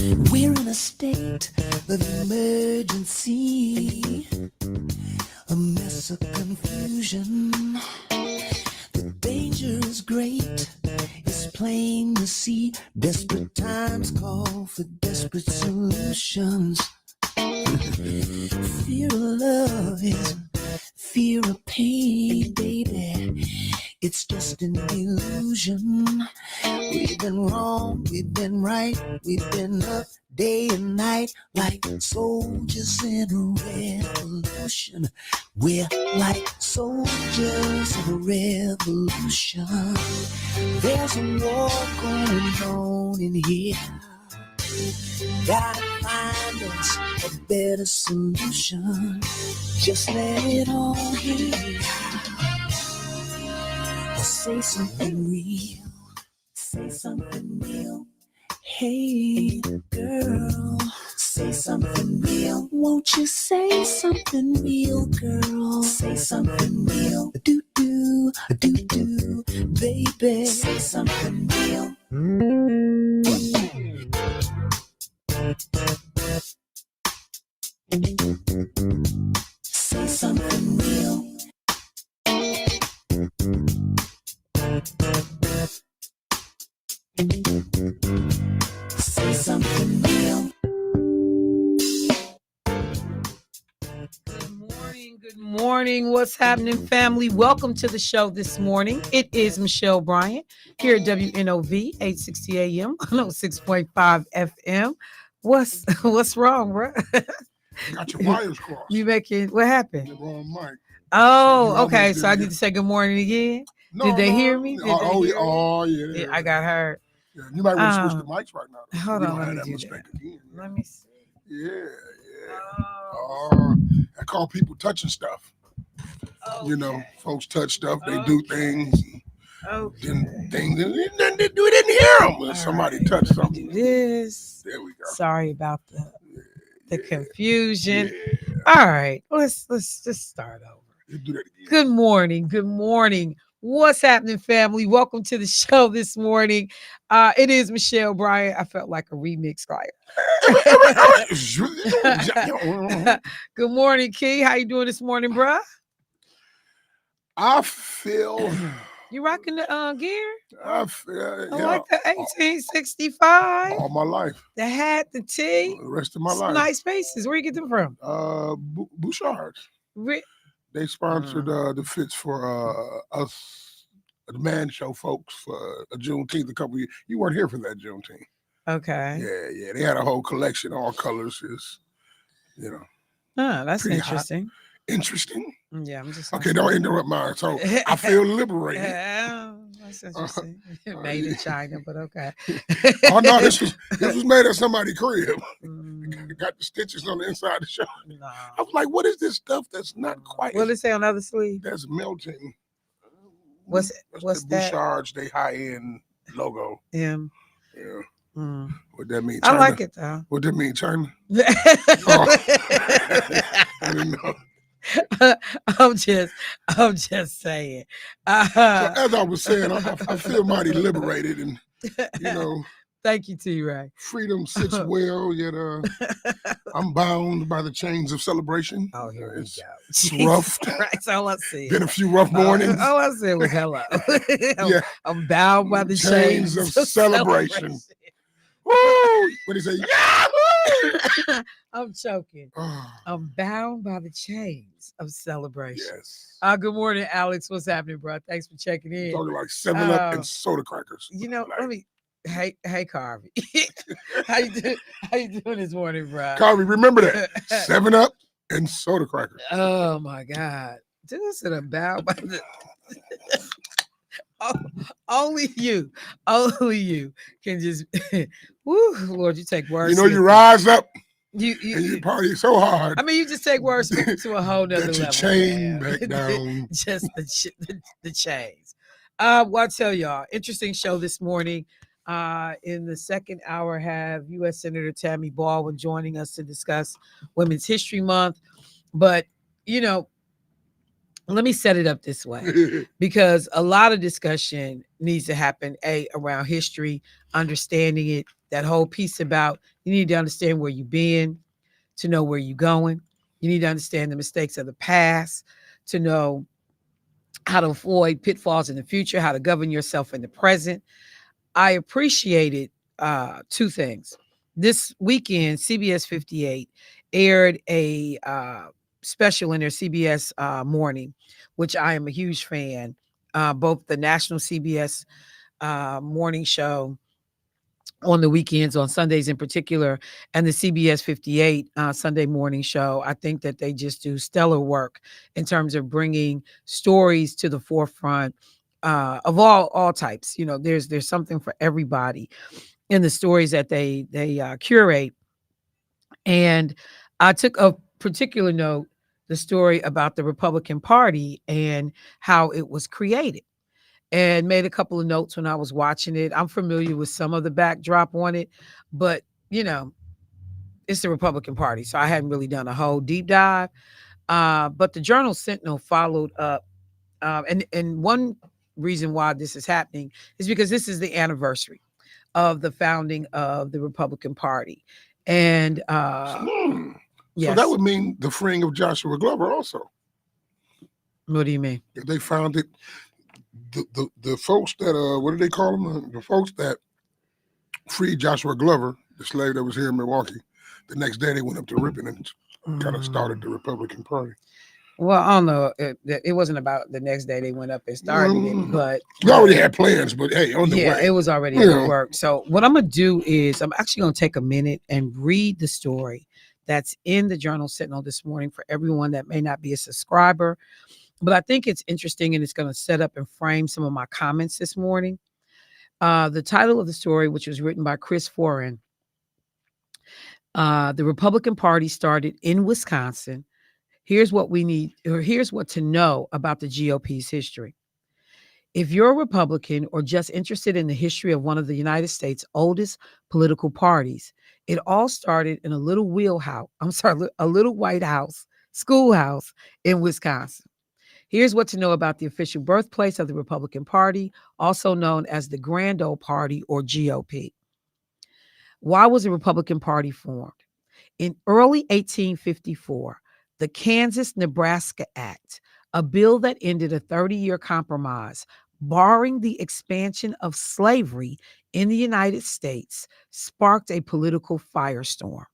We're in a state of emergency, a mess of confusion. The danger is great, it's plain to see. Desperate times call for desperate solutions. Fear of love is fear of pain, baby. It's just an illusion. We've been wrong, we've been right, we've been up day and night like soldiers in a revolution. We're like soldiers in a revolution. There's a war going on in here. Gotta find us a better solution. Just let it all hang out. Or say something real. Say something real. Hey, girl. Say something real. Won't you say something real, girl? Say something real. Do-do, do-do, baby. Say something real. Say something real. Say something real. Good morning. What's happening, family? Welcome to the show this morning. It is Michelle Bryant here at WNOV 860 AM, 106.5 FM. What's wrong, bro? You got your wires crossed. You making what happened? The wrong mic. Oh, okay. So I need to say good morning again. No, Did they hear me? Yeah. I got heard. Yeah, you might want to switch the mics right now. Hold We on, don't let have me that do mistake that. again. Let me see. Yeah. Oh, I call people touching stuff. okay. You know, folks touch stuff. They do things. Okay. Then things. And then we didn't hear them. All somebody right, touched let me something. do this. There we go. Sorry about the confusion. Yeah. All right, let's just start over. You do that again. Good morning. Good morning. What's happening, family? Welcome to the show this morning. It is Michelle Bryant. I felt like a remix like. Good morning, Key. How you doing this morning, bruh? I feel. You rocking the gear? I feel. I Yeah, like the 1865. all my life. The hat, the tee. The rest of my Some life. nice faces. Where you get them from? Bouchard. They sponsored the fits for us, the Man Show folks, for a Juneteenth a couple years. You weren't here for that Juneteenth. Okay. Yeah. They had a whole collection, all colors. Is That's pretty interesting. Interesting. Yeah, I'm just okay. Don't interrupt mine. So I feel liberated. That's interesting. Made in China, but okay. Oh no, this was made at somebody's crib. Got the stitches on the inside of the shirt. No. I was like, what is this stuff that's not quite? What did it say on the other sleeve? That's melting. What's the that? Bouchard's, they high-end logo. Yeah. What that mean? I China? like it though. What that mean, China? I didn't know. I'm just saying. So as I was saying, I feel mighty liberated, and Thank you, T-Ray. Freedom sits well, yet I'm bound by the chains of celebration. Oh, here we go. It's rough. That's all I said. Been a few rough mornings. All I said was hello. Yeah. I'm bound by the chains of celebration. Woo! What do you say? Yahoo! I'm choking. I'm bound by the chains of celebration. Yes. Good morning, Alex. What's happening, bro? Thanks for checking in. Talking like 7-Up and soda crackers. Let me. Hey, Carvey. How you doing this morning, bro? Carvey, remember that 7-Up and soda crackers. Oh my God, dude, said I'm bound by the. Only you can just. Woo, Lord, you take words. You rise up. You party so hard. I mean, you just take words to a whole nother level. Chain back down. Just the chains. Well, I tell y'all, interesting show this morning. In the second hour, have U.S. Senator Tammy Baldwin joining us to discuss Women's History Month. But let me set it up this way, because a lot of discussion needs to happen around history, understanding it, That whole piece about you need to understand where you've been to know where you're going. You need to understand the mistakes of the past to know how to avoid pitfalls in the future, how to govern yourself in the present. I appreciated two things. This weekend, CBS 58 aired a special in their CBS morning, which I am a huge fan. Both the national CBS morning show on the weekends, on Sundays in particular, and the CBS 58 Sunday morning show. I think that they just do stellar work in terms of bringing stories to the forefront of all types. You know, there's something for everybody in the stories that they curate. And I took a particular note, the story about the Republican Party and how it was created, and made a couple of notes when I was watching it. I'm familiar with some of the backdrop on it, but you know, it's the Republican Party, so I hadn't really done a whole deep dive. But the Journal Sentinel followed up, and one reason why this is happening is because this is the anniversary of the founding of the Republican Party, and So that would mean the freeing of Joshua Glover also. What do you mean? If they found it, the folks that what do they call them? The folks that freed Joshua Glover, the slave that was here in Milwaukee. The next day they went up to Ripon and kind of started the Republican Party. Well, I don't know. It wasn't about the next day they went up and started it, but we already had plans. But hey, on the way, it was already in the work. So what I'm gonna do is I'm actually gonna take a minute and read the story that's in the Journal Sentinel this morning for everyone that may not be a subscriber. But I think it's interesting, and it's going to set up and frame some of my comments this morning. The title of the story, which was written by Chris Foran, the Republican Party started in Wisconsin. Here's what we need, or here's what to know about the GOP's history. If you're a Republican or just interested in the history of one of the United States' oldest political parties, it all started in a little a little white house, schoolhouse in Wisconsin. Here's what to know about the official birthplace of the Republican Party, also known as the Grand Old Party or GOP. Why was the Republican Party formed? In early 1854, the Kansas-Nebraska Act, a bill that ended a 30-year compromise, barring the expansion of slavery in the United States, sparked a political firestorm.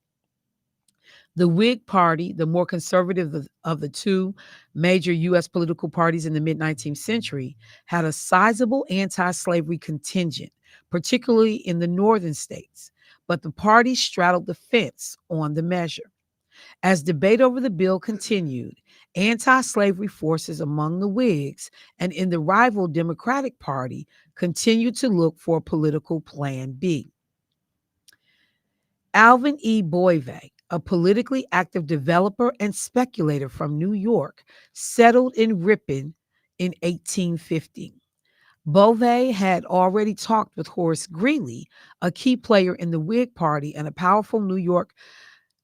The Whig Party, the more conservative of the two major U.S. political parties in the mid-19th century, had a sizable anti-slavery contingent, particularly in the northern states. But the party straddled the fence on the measure. As debate over the bill continued, anti-slavery forces among the Whigs and in the rival Democratic Party continued to look for a political plan B. Alvin E. Boivay, a politically active developer and speculator from New York, settled in Ripon in 1850. Boivay had already talked with Horace Greeley, a key player in the Whig Party and a powerful New York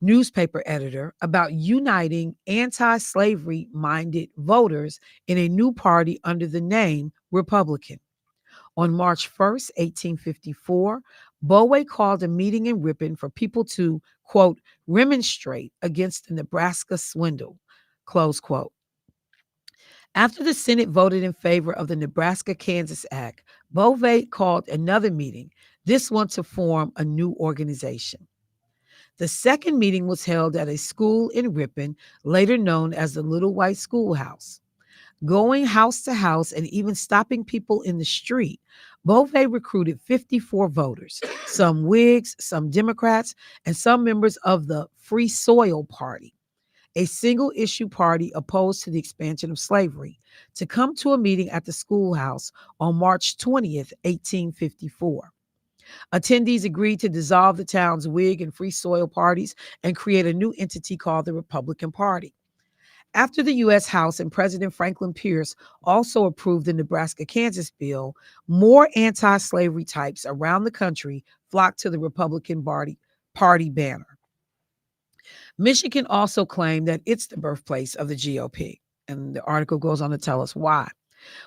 newspaper editor, about uniting anti-slavery minded voters in a new party under the name Republican. On March 1st, 1854, Bowie called a meeting in Ripon for people to, quote, remonstrate against the Nebraska swindle, close quote. After the Senate voted in favor of the Nebraska-Kansas Act, Bowie called another meeting, this one to form a new organization. The second meeting was held at a school in Ripon, later known as the Little White Schoolhouse. Going house to house and even stopping people in the street, Bowie recruited 54 voters, some Whigs, some Democrats, and some members of the Free Soil Party, a single-issue party opposed to the expansion of slavery, to come to a meeting at the schoolhouse on March 20th, 1854. Attendees agreed to dissolve the town's Whig and Free Soil parties and create a new entity called the Republican Party. After the U.S. House and President Franklin Pierce also approved the Nebraska-Kansas bill, more anti-slavery types around the country flocked to the Republican Party banner. Michigan also claimed that it's the birthplace of the GOP, and the article goes on to tell us why.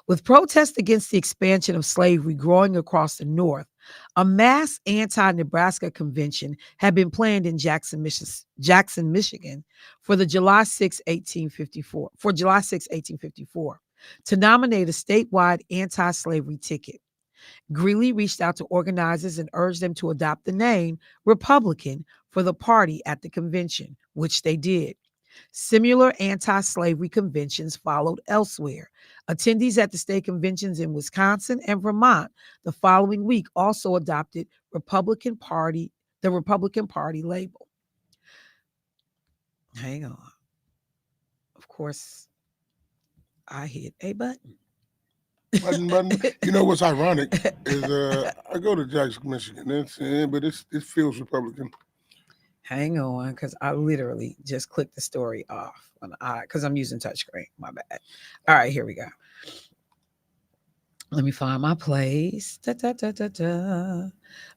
With protests against the expansion of slavery growing across the North, A mass anti-Nebraska convention had been planned in Jackson, Michigan for the July 6, 1854, to nominate a statewide anti-slavery ticket. Greeley reached out to organizers and urged them to adopt the name Republican for the party at the convention, which they did. Similar anti slavery conventions followed elsewhere. Attendees at the state conventions in Wisconsin and Vermont the following week also adopted the Republican Party label. Hang on. Of course, I hit a button. Button. You know what's ironic is I go to Jackson, Michigan, but it feels Republican. Hang on, because I literally just clicked the story off because I'm using touchscreen. My bad. All right, here we go. Let me find my place. Da, da, da, da, da.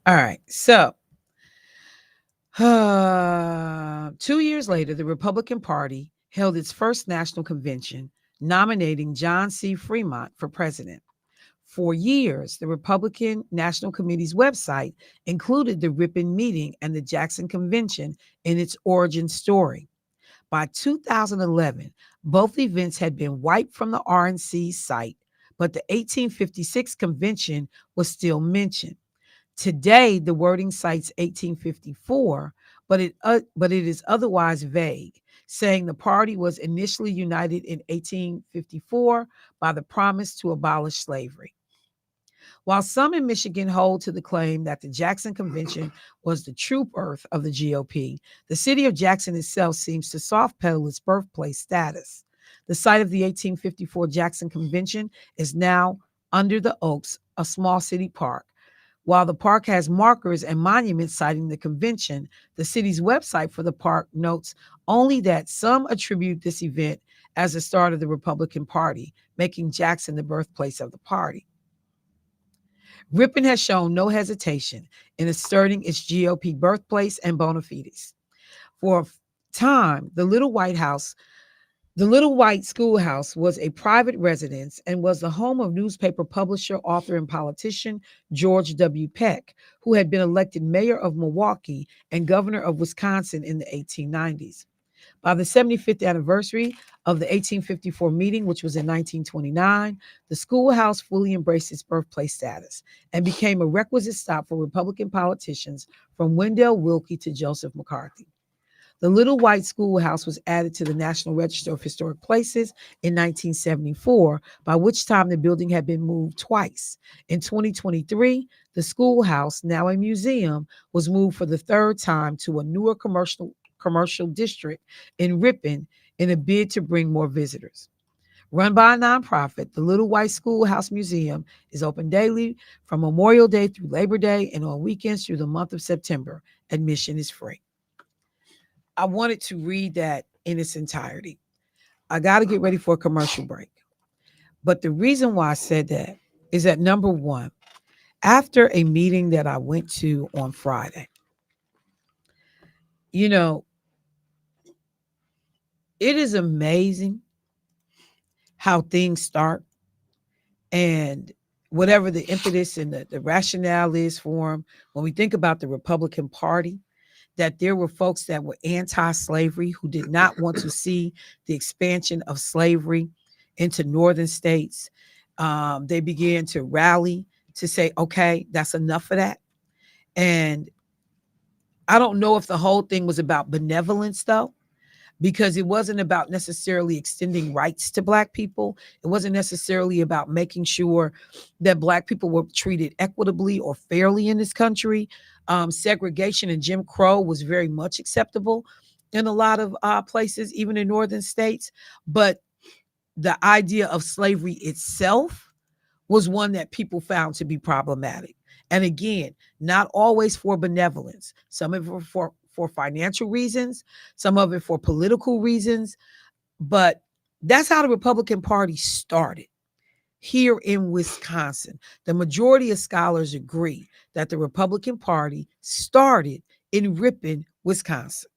All right, so 2 years later, the Republican Party held its first national convention, nominating John C. Fremont for president. For years, the Republican National Committee's website included the Ripon meeting and the Jackson Convention in its origin story. By 2011, both events had been wiped from the RNC site, but the 1856 convention was still mentioned. Today, the wording cites 1854, but it is otherwise vague, saying the party was initially united in 1854 by the promise to abolish slavery. While some in Michigan hold to the claim that the Jackson Convention was the true birth of the GOP, the city of Jackson itself seems to soft pedal its birthplace status. The site of the 1854 Jackson Convention is now under the Oaks, a small city park. While the park has markers and monuments citing the convention, the city's website for the park notes only that some attribute this event as the start of the Republican Party, making Jackson the birthplace of the party. Ripon has shown no hesitation in asserting its GOP birthplace and bona fides. For a time, the Little White Schoolhouse was a private residence and was the home of newspaper publisher, author, and politician George W. Peck, who had been elected mayor of Milwaukee and governor of Wisconsin in the 1890s. By the 75th anniversary of the 1854 meeting, which was in 1929, the schoolhouse fully embraced its birthplace status and became a requisite stop for Republican politicians from Wendell Willkie to Joseph McCarthy. The Little White Schoolhouse was added to the National Register of Historic Places in 1974, by which time the building had been moved twice. In 2023, the schoolhouse, now a museum, was moved for the third time to a newer commercial district in Ripon in a bid to bring more visitors. Run by a nonprofit, the Little White Schoolhouse Museum is open daily from Memorial Day through Labor Day and on weekends through the month of September. Admission is free. I wanted to read that in its entirety. I got to get ready for a commercial break. But the reason why I said that is that, number one, after a meeting that I went to on Friday, you know, it is amazing how things start and whatever the impetus and the rationale is for them. When we think about the Republican Party, that there were folks that were anti-slavery who did not want to see the expansion of slavery into northern states. They began to rally to say, okay, that's enough of that. And I don't know if the whole thing was about benevolence, though, because it wasn't about necessarily extending rights to Black people. It wasn't necessarily about making sure that Black people were treated equitably or fairly in this country. Segregation and Jim Crow was very much acceptable in a lot of places, even in northern states. But the idea of slavery itself was one that people found to be problematic. And again, not always for benevolence. Some of it for financial reasons, some of it for political reasons. But that's how the Republican Party started here in Wisconsin. The majority of scholars agree that the Republican Party started in Ripon, Wisconsin.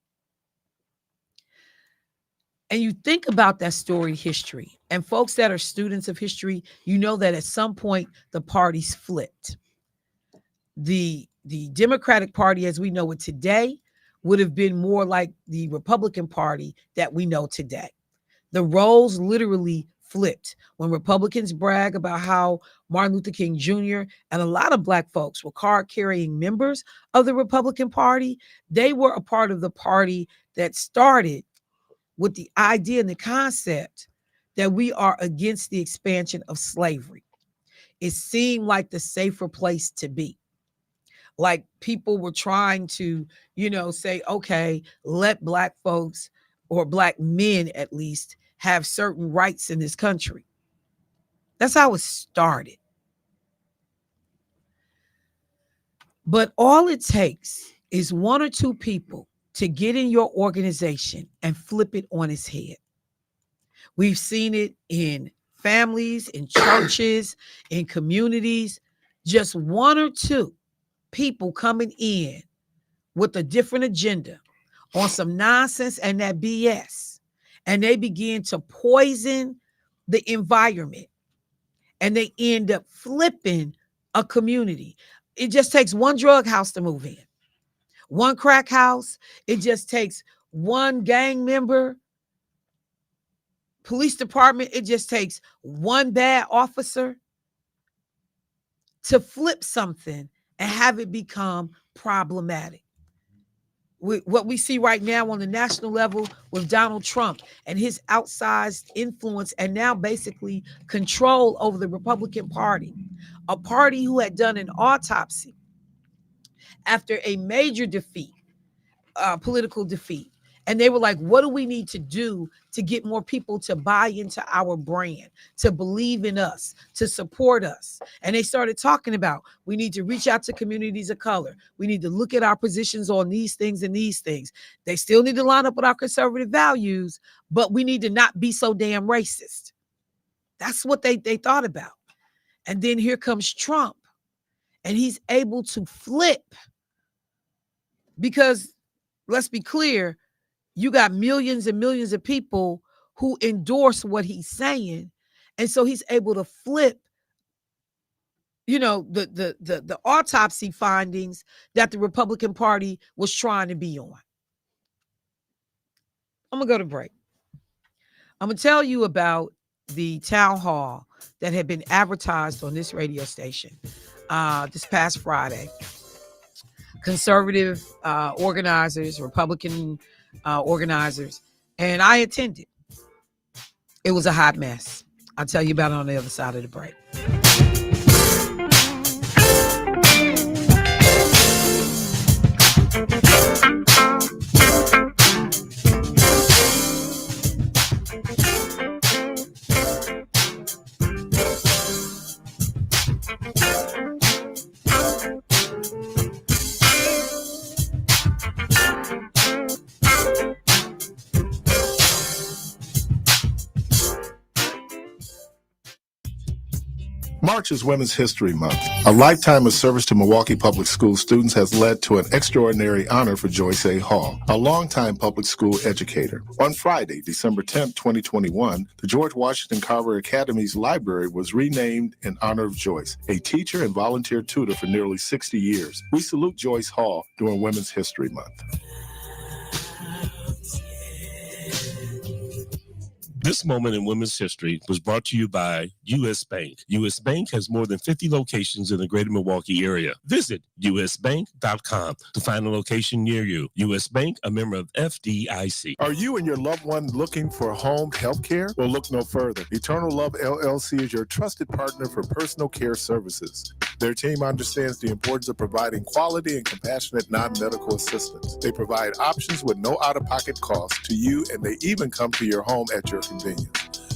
And you think about that storied history, and folks that are students of history, you know that at some point the parties flipped. the Democratic Party as we know it today would have been more like the Republican Party that we know today. The roles literally flipped when Republicans brag about how Martin Luther King Jr. and a lot of Black folks were card-carrying members of the Republican Party. They were a part of the party that started with the idea and the concept that we are against the expansion of slavery. It seemed like the safer place to be. Like people were trying to, say, okay, let Black folks or Black men at least have certain rights in this country. That's how it started. But all it takes is one or two people to get in your organization and flip it on its head. We've seen it in families, in churches, in communities, just one or two people coming in with a different agenda on some nonsense and that BS. And they begin to poison the environment and they end up flipping a community. It just takes one drug house to move in, one crack house. It just takes one gang member, police department. It just takes one bad officer to flip something and have it become problematic. What we see right now on the national level with Donald Trump and his outsized influence and now basically control over the Republican Party, a party who had done an autopsy after a major defeat, political defeat. And they were like, what do we need to do to get more people to buy into our brand, to believe in us, to support us? And they started talking about, we need to reach out to communities of color. We need to look at our positions on these things and these things. They still need to line up with our conservative values, but we need to not be so damn racist. That's what they thought about. And then here comes Trump, and he's able to flip because, let's be clear, you got millions and millions of people who endorse what he's saying. And so he's able to flip, the autopsy findings that the Republican Party was trying to be on. I'm going to go to break. I'm going to tell you about the town hall that had been advertised on this radio station this past Friday. Conservative organizers, Republican organizers, and I attended. It was a hot mess. I'll tell you about it on the other side of the break. March is Women's History Month. A lifetime of service to Milwaukee Public School students has led to an extraordinary honor for Joyce A. Hall, a longtime public school educator. On Friday, December 10, 2021, the George Washington Carver Academy's library was renamed in honor of Joyce, a teacher and volunteer tutor for nearly 60 years. We salute Joyce Hall during Women's History Month. This moment in women's history was brought to you by U.S. Bank. U.S. Bank has more than 50 locations in the greater Milwaukee area. Visit usbank.com to find a location near you. U.S. Bank, a member of FDIC. Are you and your loved one looking for home health care? Well, look no further. Eternal Love LLC is your trusted partner for personal care services. Their team understands the importance of providing quality and compassionate non-medical assistance. They provide options with no out-of-pocket costs to you, and they even come to your home at your convenience.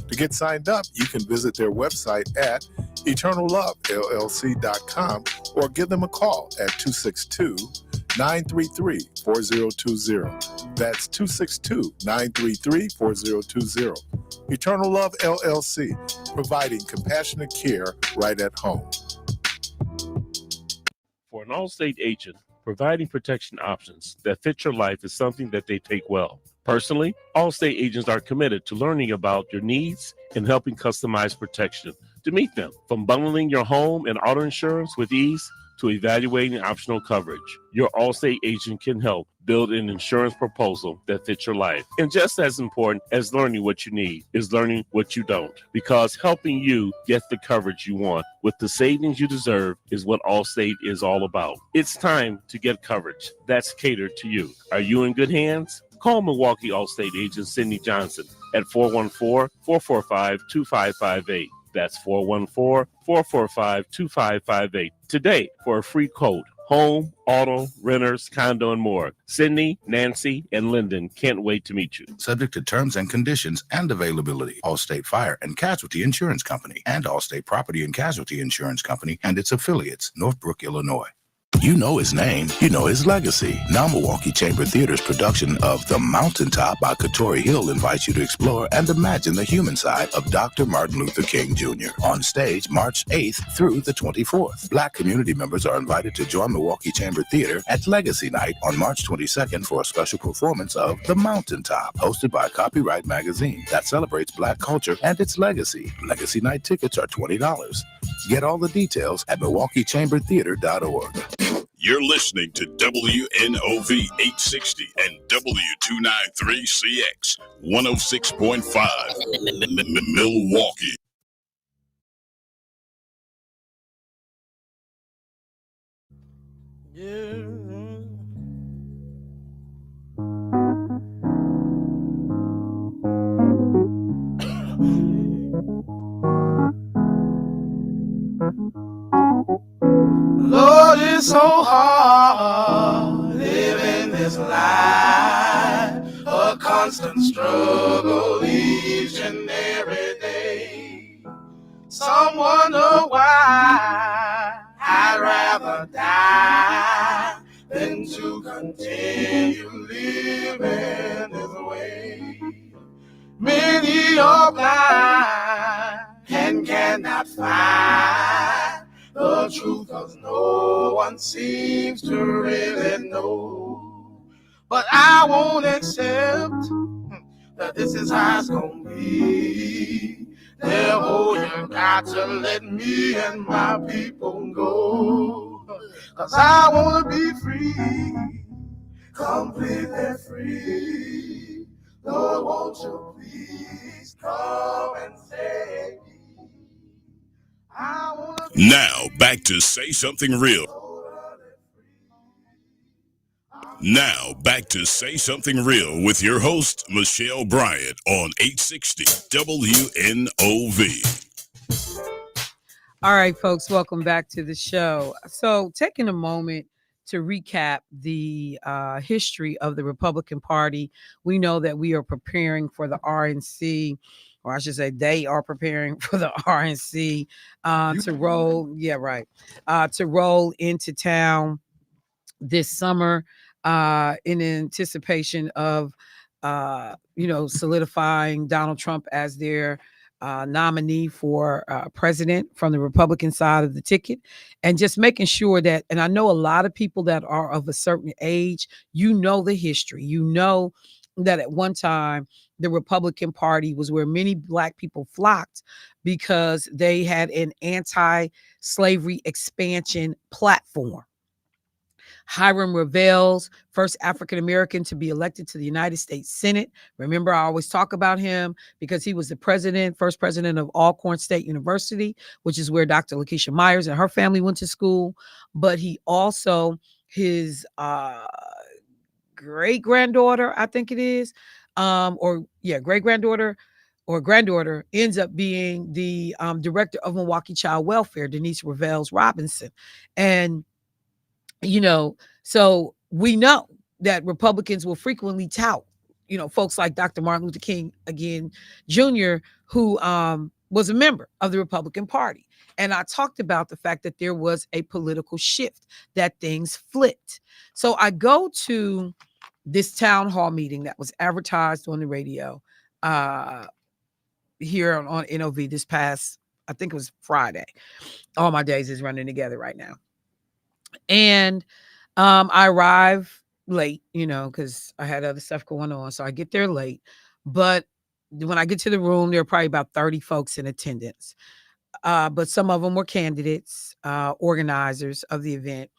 To get signed up, you can visit their website at eternallovellc.com or give them a call at 262-933-4020. That's 262-933-4020. Eternal Love LLC, providing compassionate care right at home. For an Allstate agent, providing protection options that fit your life is something that they take well. Personally, Allstate agents are committed to learning about your needs and helping customize protection to meet them. From bundling your home and auto insurance with ease to evaluating optional coverage. Your Allstate agent can help build an insurance proposal that fits your life. And just as important as learning what you need is learning what you don't, because helping you get the coverage you want with the savings you deserve is what Allstate is all about. It's time to get coverage that's catered to you. Are you in good hands? Call Milwaukee Allstate agent Cindy Johnson at 414-445-2558. That's 414-445-2558 today for a free quote. Home, auto, renters, condo, and more. Sydney, Nancy, and Lyndon can't wait to meet you. Subject to terms and conditions and availability. Allstate Fire and Casualty Insurance Company and Allstate Property and Casualty Insurance Company and its affiliates, Northbrook, Illinois. You know his name, you know his legacy. Now Milwaukee Chamber Theater's production of The Mountaintop by Katori Hill invites you to explore and imagine the human side of Dr. Martin Luther King Jr. On stage March 8th through the 24th. Black community members are invited to join Milwaukee Chamber Theater at Legacy Night on March 22nd for a special performance of The Mountaintop, hosted by Copyright Magazine that celebrates Black culture and its legacy. Legacy Night tickets are $20. Get all the details at MilwaukeeChamberTheater.org. You're listening to WNOV 860 and W293CX 106.5 Milwaukee. Lord, it's so hard living this life, a constant struggle each and every day. Some wonder why I'd rather die than to continue living this way. Many are blind and cannot find the truth, 'cause no one seems to really know. But I won't accept that this is how it's gonna be. Devil, you got to let me and my people go. 'Cause I wanna be free, completely free. Lord, won't you please come and save me? Now, back to Say Something Real. Now, back to Say Something Real with your host, Michelle Bryant, on 860 WNOV. All right, folks, welcome back to the show. So, taking a moment to recap the history of the Republican Party, we know that we are preparing for the RNC, or I should say they are preparing for the RNC to roll. Yeah, right. To roll into town this summer in anticipation of, solidifying Donald Trump as their nominee for president from the Republican side of the ticket, and just making sure that, and I know a lot of people that are of a certain age, the history, that at one time, the Republican Party was where many Black people flocked because they had an anti-slavery expansion platform. Hiram Revels, first African-American to be elected to the United States Senate. Remember, I always talk about him because he was the first president of Alcorn State University, which is where Dr. Lakeisha Myers and her family went to school. But he also, his great-granddaughter, I think it is, great-granddaughter or granddaughter ends up being the director of Milwaukee Child Welfare, Denise Revels Robinson. And so we know that Republicans will frequently tout, folks like Dr. Martin Luther King, again, Jr., who was a member of the Republican Party. And I talked about the fact that there was a political shift, that things flipped. So I go to this town hall meeting that was advertised on the radio here on NOV this past, I think it was Friday. All my days is running together right now. And I arrive late, because I had other stuff going on. So I get there late. But when I get to the room, there are probably about 30 folks in attendance. but some of them were candidates, organizers of the event.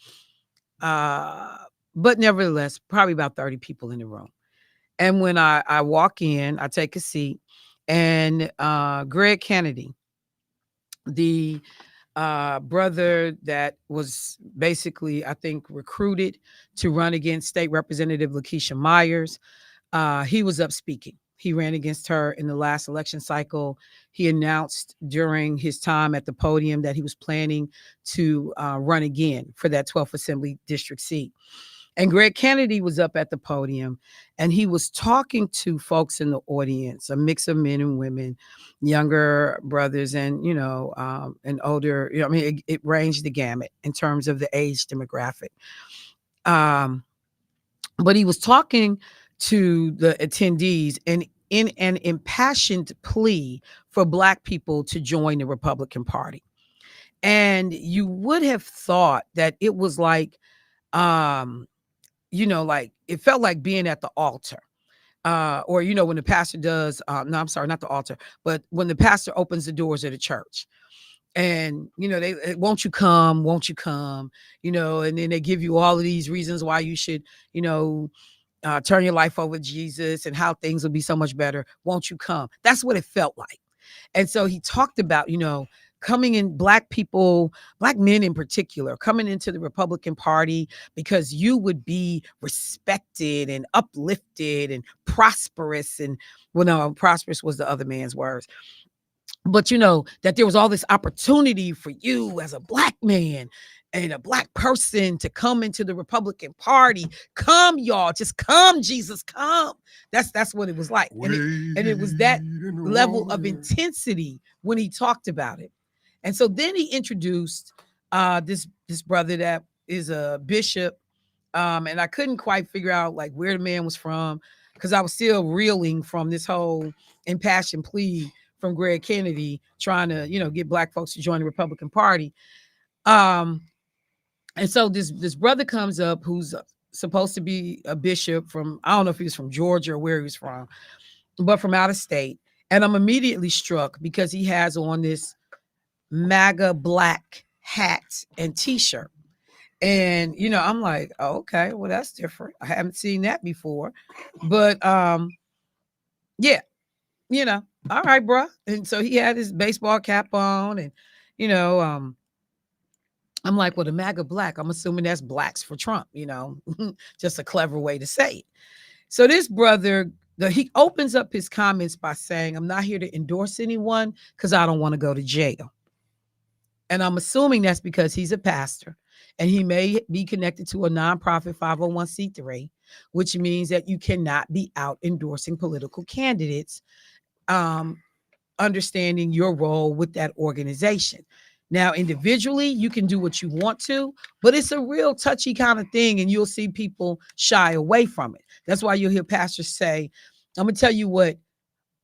But nevertheless, probably about 30 people in the room. And when I walk in, I take a seat, and Greg Kennedy, the brother that was basically, I think, recruited to run against State Representative Lakeisha Myers, he was up speaking. He ran against her in the last election cycle. He announced during his time at the podium that he was planning to run again for that 12th Assembly District seat. And Greg Kennedy was up at the podium, and he was talking to folks in the audience, a mix of men and women, younger brothers and, and older. I mean, it ranged the gamut in terms of the age demographic. But he was talking to the attendees and in an impassioned plea for Black people to join the Republican Party. And you would have thought that it was like, like it felt like being at the altar. Or, when the pastor does, no, I'm sorry, not the altar, but when the pastor opens the doors of the church. And, they, won't you come, and then they give you all of these reasons why you should, turn your life over to Jesus and how things will be so much better. Won't you come? That's what it felt like. And so he talked about, coming in, Black people, Black men in particular, coming into the Republican Party because you would be respected and uplifted and prosperous. And prosperous was the other man's words. But that there was all this opportunity for you as a Black man and a Black person to come into the Republican Party. Come, y'all, just come, Jesus, come. That's what it was like. And it was that level of intensity when he talked about it. And so then he introduced this brother that is a bishop. And I couldn't quite figure out like where the man was from, because I was still reeling from this whole impassioned plea from Greg Kennedy trying to, get Black folks to join the Republican Party. And so this brother comes up who's supposed to be a bishop from, I don't know if he was from Georgia or where he was from, but from out of state. And I'm immediately struck because he has on this MAGA Black hat and t-shirt. And, I'm like, oh, okay, well, that's different. I haven't seen that before. But yeah, all right, bro. And so he had his baseball cap on, and, I'm like, well, the MAGA Black, I'm assuming that's Blacks for Trump, just a clever way to say it. So this brother, he opens up his comments by saying, I'm not here to endorse anyone because I don't want to go to jail. And I'm assuming that's because he's a pastor and he may be connected to a nonprofit 501c3, which means that you cannot be out endorsing political candidates, understanding your role with that organization. Now, individually, you can do what you want to, but it's a real touchy kind of thing, and you'll see people shy away from it. That's why you'll hear pastors say, I'm going to tell you what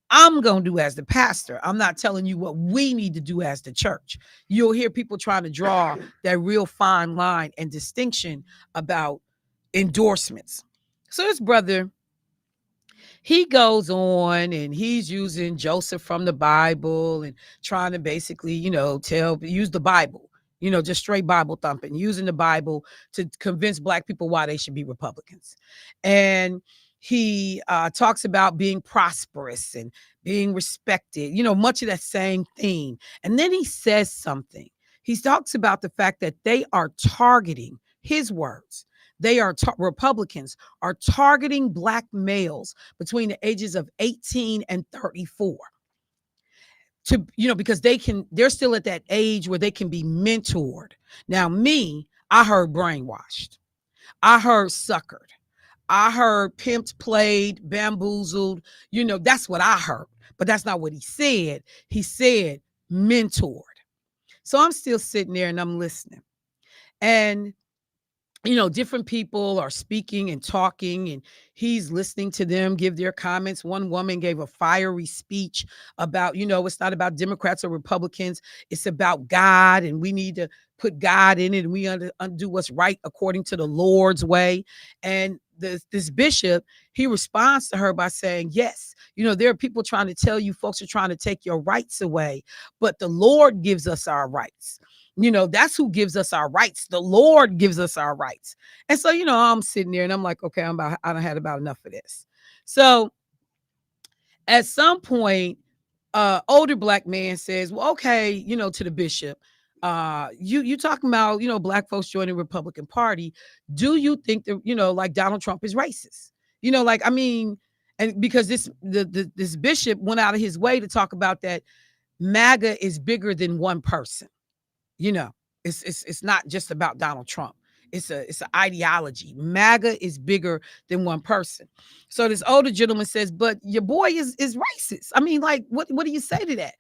I'm going to do as the pastor. I'm not telling you what we need to do as the church. You'll hear people trying to draw that real fine line and distinction about endorsements. So this brother, he goes on and he's using Joseph from the Bible and trying to basically, use the Bible, just straight Bible thumping, using the Bible to convince Black people why they should be Republicans. And he talks about being prosperous and being respected, much of that same theme. And then he says something. He talks about the fact that they are targeting, his words, Republicans are targeting Black males between the ages of 18 and 34 to, because they're still at that age where they can be mentored. Now, I heard brainwashed. I heard suckered. I heard pimped, played, bamboozled. That's what I heard, but that's not what he said. He said mentored. So I'm still sitting there and I'm listening. And different people are speaking and talking, and he's listening to them give their comments. One woman gave a fiery speech about, it's not about Democrats or Republicans. It's about God, and we need to put God in it, and we undo what's right according to the Lord's way. And this bishop, he responds to her by saying, yes, there are people trying to tell you folks are trying to take your rights away, but the Lord gives us our rights. That's who gives us our rights. The Lord gives us our rights. And so, I'm sitting there and I'm like, okay, I done had about enough of this. So at some point, older black man says, well, okay, to the bishop, you talking about, black folks joining the Republican Party. Do you think that, like Donald Trump is racist? And because this bishop went out of his way to talk about that MAGA is bigger than one person. It's not just about Donald Trump. It's an ideology. MAGA is bigger than one person. So this older gentleman says, but your boy is racist. What do you say to that?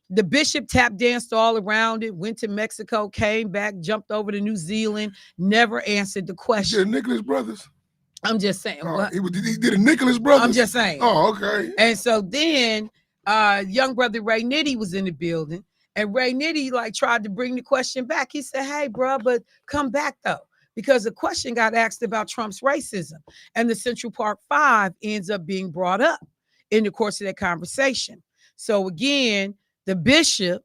The bishop tap danced all around it, went to Mexico, came back, jumped over to New Zealand, never answered the question. Did Nicholas Brothers? I'm just saying. He did a Nicholas Brothers? I'm just saying. Oh, okay. And so then young brother Ray Nitty was in the building, and Ray Nitty tried to bring the question back. He said, hey, bro, but come back though. Because the question got asked about Trump's racism, and the Central Park 5 ends up being brought up in the course of that conversation. So again, the bishop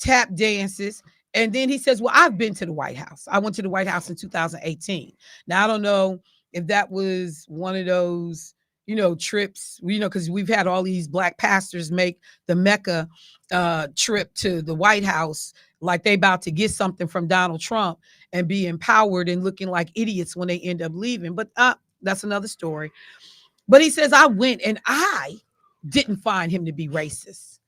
tap dances, and then he says, well, I've been to the White House. I went to the White House in 2018. Now, I don't know if that was one of those, trips, because we've had all these black pastors make the Mecca trip to the White House like they about to get something from Donald Trump and be empowered and looking like idiots when they end up leaving. But that's another story. But he says, I went and I didn't find him to be racist.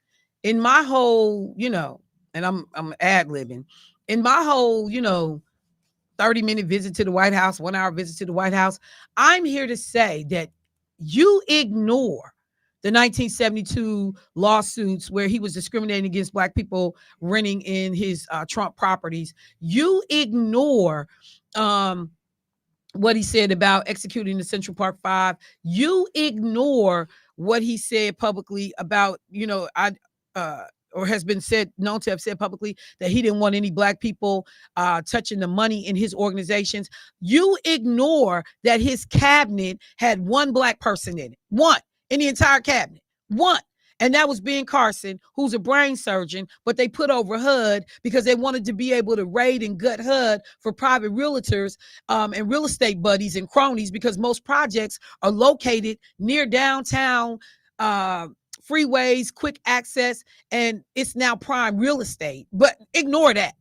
In my whole, and I'm ad-libbing, in my whole, 30-minute visit to the White House, 1 hour visit to the White House, I'm here to say that you ignore the 1972 lawsuits where he was discriminating against black people renting in his Trump properties. You ignore what he said about executing the Central Park 5. You ignore what he said publicly about, or has been known to have said publicly that he didn't want any black people touching the money in his organizations. You ignore that his cabinet had one black person in it, one in the entire cabinet, one. And that was Ben Carson, who's a brain surgeon, but they put over HUD because they wanted to be able to raid and gut HUD for private realtors and real estate buddies and cronies, because most projects are located near downtown freeways, quick access, and it's now prime real estate. But ignore that.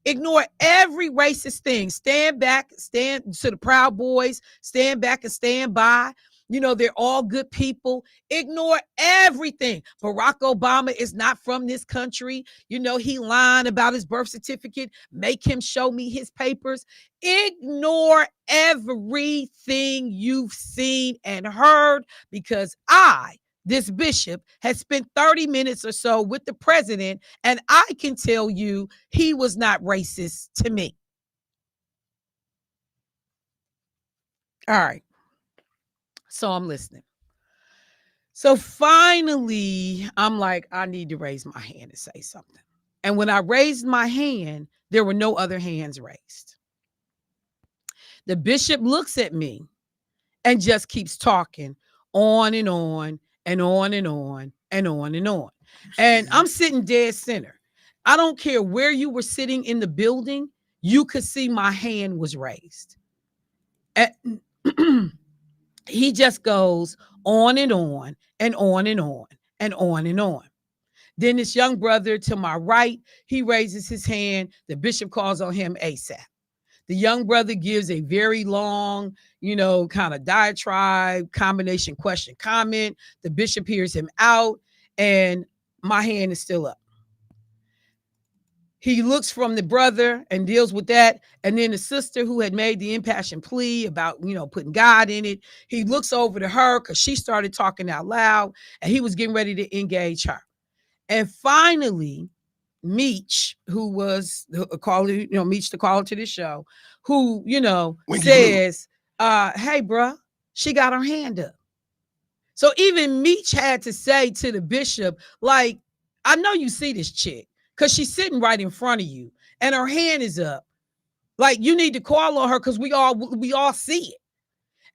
Ignore every racist thing. Stand back, stand to the Proud Boys, stand back and stand by. They're all good people. Ignore everything. Barack Obama is not from this country. He lying about his birth certificate. Make him show me his papers. Ignore everything you've seen and heard, because this bishop has spent 30 minutes or so with the president, and I can tell you he was not racist to me. All right. So I'm listening. So finally, I'm like, I need to raise my hand and say something. And when I raised my hand, there were no other hands raised. The bishop looks at me and just keeps talking on and on and on and on and on and on. And I'm sitting dead center. I don't care where you were sitting in the building, you could see my hand was raised. And he just goes on and on and on and on and on and on. Then this young brother to my right, he raises his hand. The bishop calls on him ASAP. The young brother gives a very long, kind of diatribe, combination question comment. The bishop hears him out, and my hand is still up. He looks from the brother and deals with that. And then the sister who had made the impassioned plea about, putting God in it, he looks over to her because she started talking out loud, and he was getting ready to engage her. And finally, Meech, who was calling, Meech, the caller to the show, who, says, hey, bro, she got her hand up. So even Meech had to say to the bishop, like, I know you see this chick because she's sitting right in front of you and her hand is up. Like, you need to call on her because we all see it.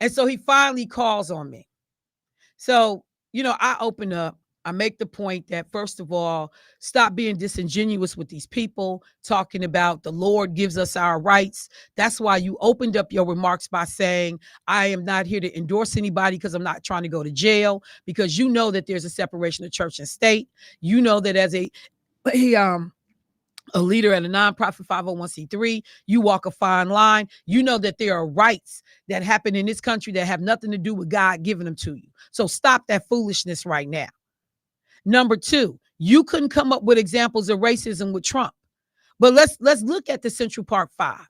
And so he finally calls on me. So, I open up. I make the point that, first of all, stop being disingenuous with these people, talking about the Lord gives us our rights. That's why you opened up your remarks by saying, I am not here to endorse anybody because I'm not trying to go to jail, because you know that there's a separation of church and state. You know that as a leader at a nonprofit 501c3, you walk a fine line. You know that there are rights that happen in this country that have nothing to do with God giving them to you. So stop that foolishness right now. Number two, you couldn't come up with examples of racism with Trump. But let's look at the Central Park Five.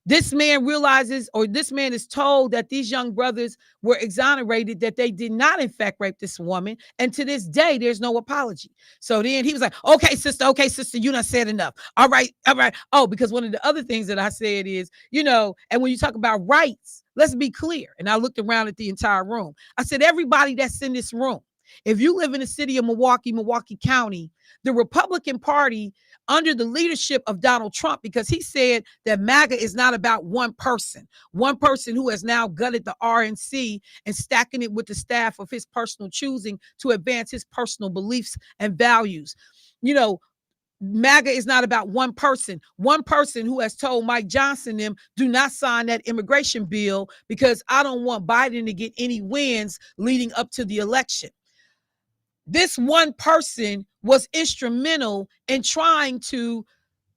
This man realizes, or this man is told, that these young brothers were exonerated, that they did not in fact rape this woman. And to this day, there's no apology. So then he was like, okay, sister, you done said enough. All right. Oh, because one of the other things that I said is, and when you talk about rights, let's be clear. And I looked around at the entire room. I said, everybody that's in this room, if you live in the city of Milwaukee County, the Republican Party, under the leadership of Donald Trump, because he said that MAGA is not about one person who has now gutted the RNC and stacking it with the staff of his personal choosing to advance his personal beliefs and values. MAGA is not about one person who has told Mike Johnson them, do not sign that immigration bill because I don't want Biden to get any wins leading up to the election. This one person was instrumental in trying to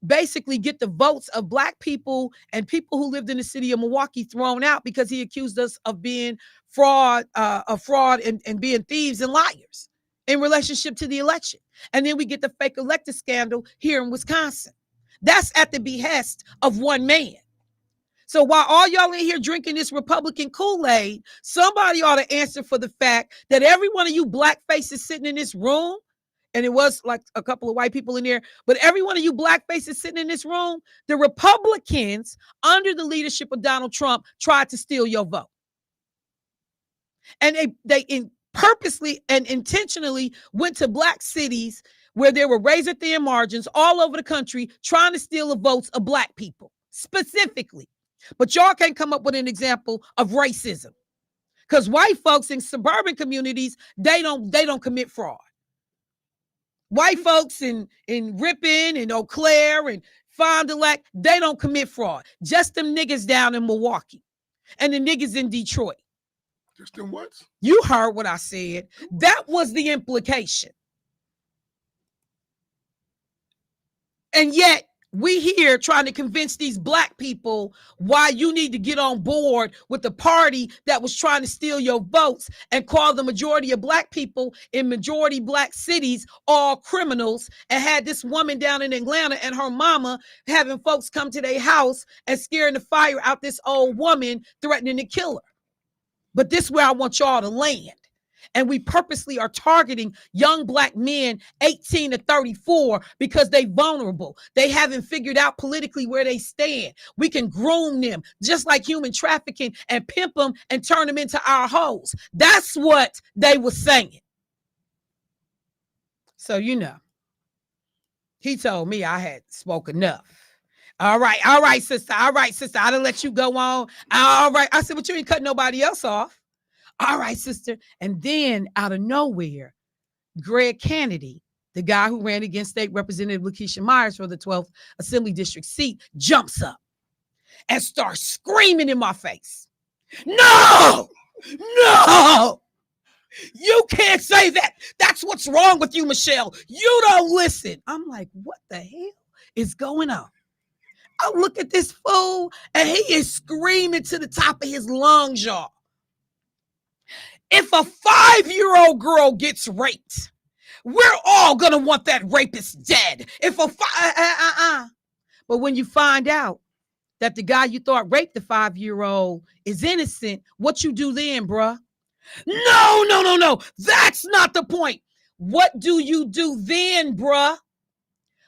basically get the votes of Black people and people who lived in the city of Milwaukee thrown out because he accused us of being fraud and being thieves and liars in relationship to the election. And then we get the fake elector scandal here in Wisconsin. That's at the behest of one man. So while all y'all in here drinking this Republican Kool-Aid, somebody ought to answer for the fact that every one of you Black faces sitting in this room, and it was like a couple of white people in there, but every one of you Black faces sitting in this room, the Republicans under the leadership of Donald Trump tried to steal your vote. And they purposely and intentionally went to Black cities where there were razor-thin margins all over the country trying to steal the votes of Black people, specifically. But y'all can't come up with an example of racism, because white folks in suburban communities, they don't commit fraud. White folks in Ripon and Eau Claire and Fond du Lac, they don't commit fraud. Just them niggas down in Milwaukee and the niggas in Detroit. Just them what? You heard what I said. That was the implication. And yet, we here trying to convince these Black people why you need to get on board with the party that was trying to steal your votes and call the majority of Black people in majority Black cities all criminals, and had this woman down in Atlanta and her mama having folks come to their house and scaring the fire out this old woman, threatening to kill her. But this is where I want y'all to land. And we purposely are targeting young Black men 18 to 34 because they vulnerable. They haven't figured out politically where they stand. We can groom them just like human trafficking and pimp them and turn them into our hoes. That's what they were saying. So, he told me I had spoke enough. All right, sister. I done let you go on. All right. I said, but you ain't cut nobody else off. All right, sister. And then out of nowhere, Greg Kennedy, the guy who ran against State Representative Lakeisha Myers for the 12th Assembly District seat, jumps up and starts screaming in my face. No, you can't say that. That's what's wrong with you, Michelle. You don't listen. I'm like, what the hell is going on? I look at this fool and he is screaming to the top of his lungs, y'all. If a 5-year-old girl gets raped, we're all going to want that rapist dead. But when you find out that the guy you thought raped the 5-year-old is innocent, what you do then, bruh? No. That's not the point. What do you do then, bruh?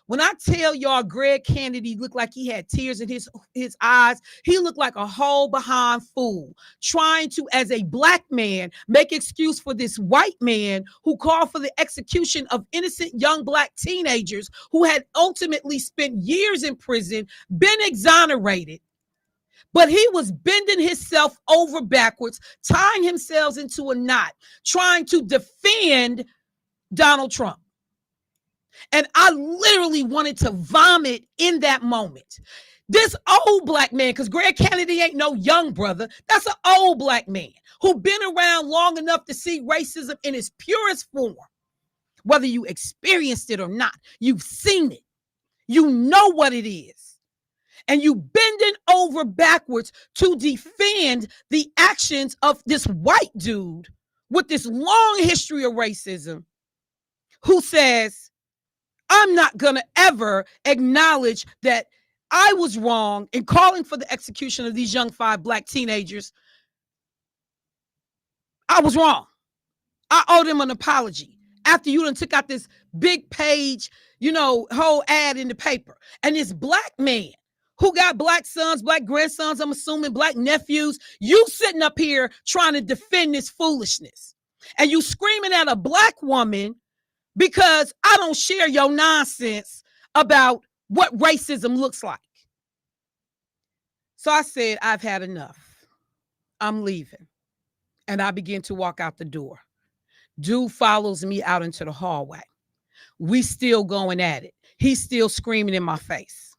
When I tell y'all Greg Kennedy looked like he had tears in his eyes, he looked like a whole behind fool, trying to, as a Black man, make excuse for this white man who called for the execution of innocent young Black teenagers who had ultimately spent years in prison, been exonerated, But he was bending himself over backwards, tying himself into a knot, trying to defend Donald Trump. And I literally wanted to vomit in that moment. This old black man, because Greg Kennedy ain't no young brother, that's an old black man who been around long enough to see racism in its purest form. Whether you experienced it or not, you've seen it. You know what it is. And you bending over backwards to defend the actions of this white dude with this long history of racism who says, I'm not going to ever acknowledge that I was wrong in calling for the execution of these young 5 black teenagers. I was wrong. I owe them an apology. After you done took out this big page, whole ad in the paper. And this black man who got black sons, black grandsons, I'm assuming black nephews, you sitting up here trying to defend this foolishness. And you screaming at a black woman because I don't share your nonsense about what racism looks like. So I said, I've had enough. I'm leaving. And I began to walk out the door. Dude follows me out into the hallway. We still going at it. He's still screaming in my face.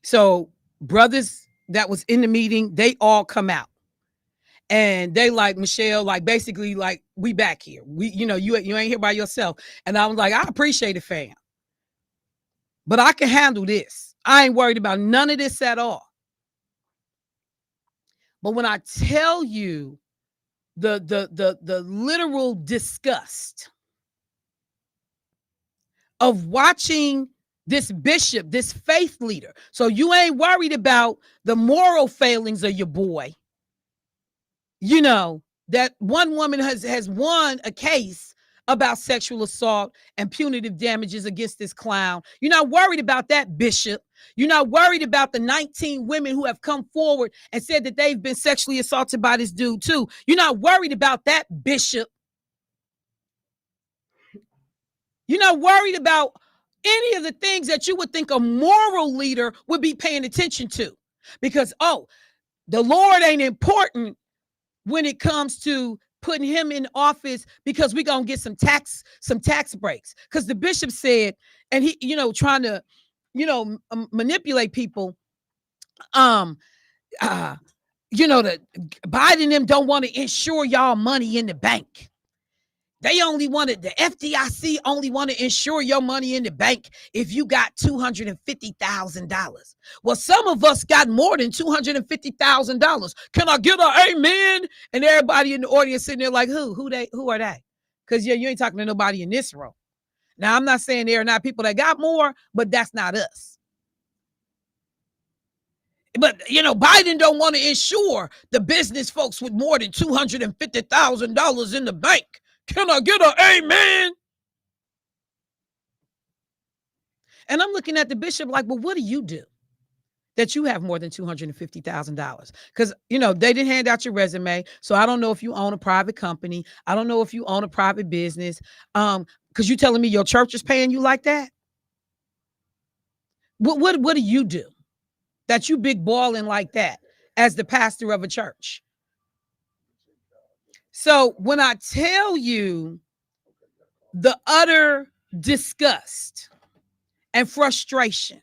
So brothers that was in the meeting, they all come out. And they like, Michelle, like basically like, we back here. You ain't here by yourself. And I was like, I appreciate it, fam. But I can handle this. I ain't worried about none of this at all. But when I tell you the literal disgust of watching this bishop, this faith leader. So you ain't worried about the moral failings of your boy. That one woman has won a case about sexual assault and punitive damages against this clown. You're not worried about that, bishop. You're not worried about the 19 women who have come forward and said that they've been sexually assaulted by this dude too. You're not worried about that, bishop. You're not worried about any of the things that you would think a moral leader would be paying attention to. Because, the Lord ain't important when it comes to putting him in office because we're going to get some tax breaks. Because the bishop said, and he, trying to, manipulate people, the Biden and them don't want to insure y'all money in the bank. The FDIC only want to insure your money in the bank if you got $250,000. Well, some of us got more than $250,000. Can I get an amen? And everybody in the audience sitting there like, who are they? Because you ain't talking to nobody in this room. Now, I'm not saying there are not people that got more, but that's not us. But, Biden don't want to insure the business folks with more than $250,000 in the bank. Can I get an amen? And I'm looking at the bishop like, well, what do you do that you have more than $250,000? Because, they didn't hand out your resume. So I don't know if you own a private company. I don't know if you own a private business. Because you telling me your church is paying you like that? What do you do that you big balling like that as the pastor of a church? So when I tell you the utter disgust and frustration.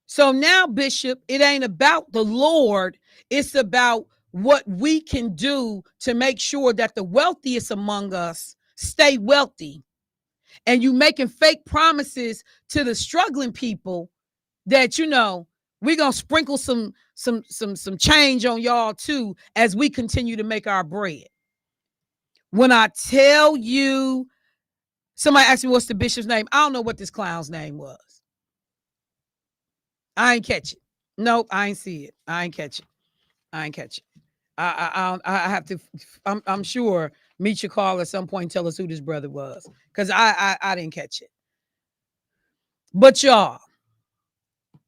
So now, Bishop, it ain't about the Lord. It's about what we can do to make sure that the wealthiest among us stay wealthy. And you making fake promises to the struggling people that, we're going to sprinkle some change on y'all too, as we continue to make our bread. When I tell you, somebody asked me, what's the bishop's name? I don't know what this clown's name was. I ain't catch it. Nope, I ain't see it. I ain't catch it. I have to, I'm sure meet your call at some point and tell us who this brother was. Because I didn't catch it. But y'all,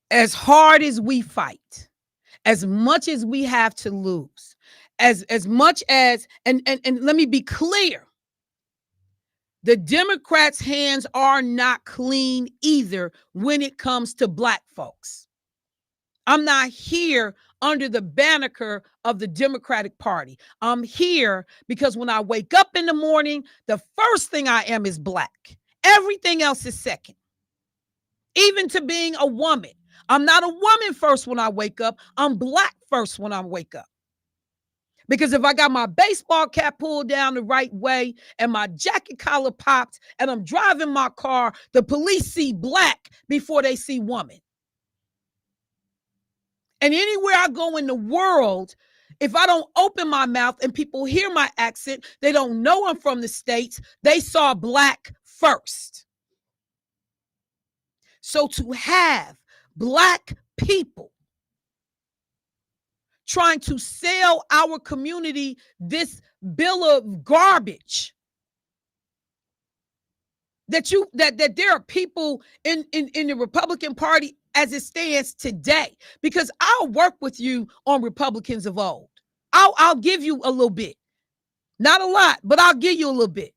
as hard as we fight, as much as we have to lose, as much as, and let me be clear, the Democrats' hands are not clean either when it comes to black folks. I'm not here under the banner of the Democratic Party. I'm here because when I wake up in the morning, the first thing I am is Black. Everything else is second. Even to being a woman. I'm not a woman first when I wake up. I'm Black first when I wake up. Because if I got my baseball cap pulled down the right way and my jacket collar popped and I'm driving my car, the police see Black before they see woman. And anywhere I go in the world, if I don't open my mouth and people hear my accent, they don't know I'm from the States, they saw Black first. So to have Black people trying to sell our community this bill of garbage, that there are people in the Republican Party as it stands today, because I'll work with you on Republicans of old. I'll give you a little bit, not a lot, but I'll give you a little bit.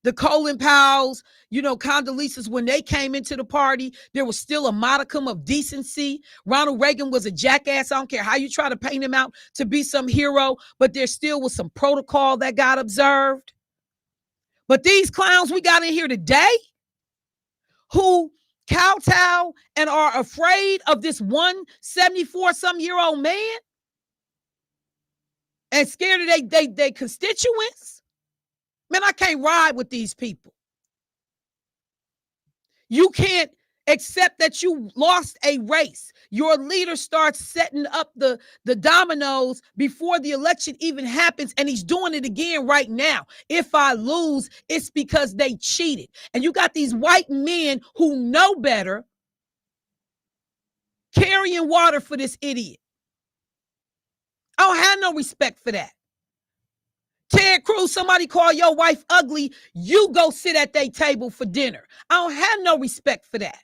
The Colin Powells, Condoleezza's, when they came into the party, there was still a modicum of decency. Ronald Reagan was a jackass. I don't care how you try to paint him out to be some hero, but there still was some protocol that got observed. But these clowns we got in here today who kowtow and are afraid of this 174-some-year-old man and scared of they constituents, man, I can't ride with these people. You can't accept that you lost a race. Your leader starts setting up the dominoes before the election even happens, and he's doing it again right now. If I lose, it's because they cheated. And you got these white men who know better carrying water for this idiot. I don't have no respect for that. Ted Cruz, somebody call your wife ugly, you go sit at their table for dinner. I don't have no respect for that.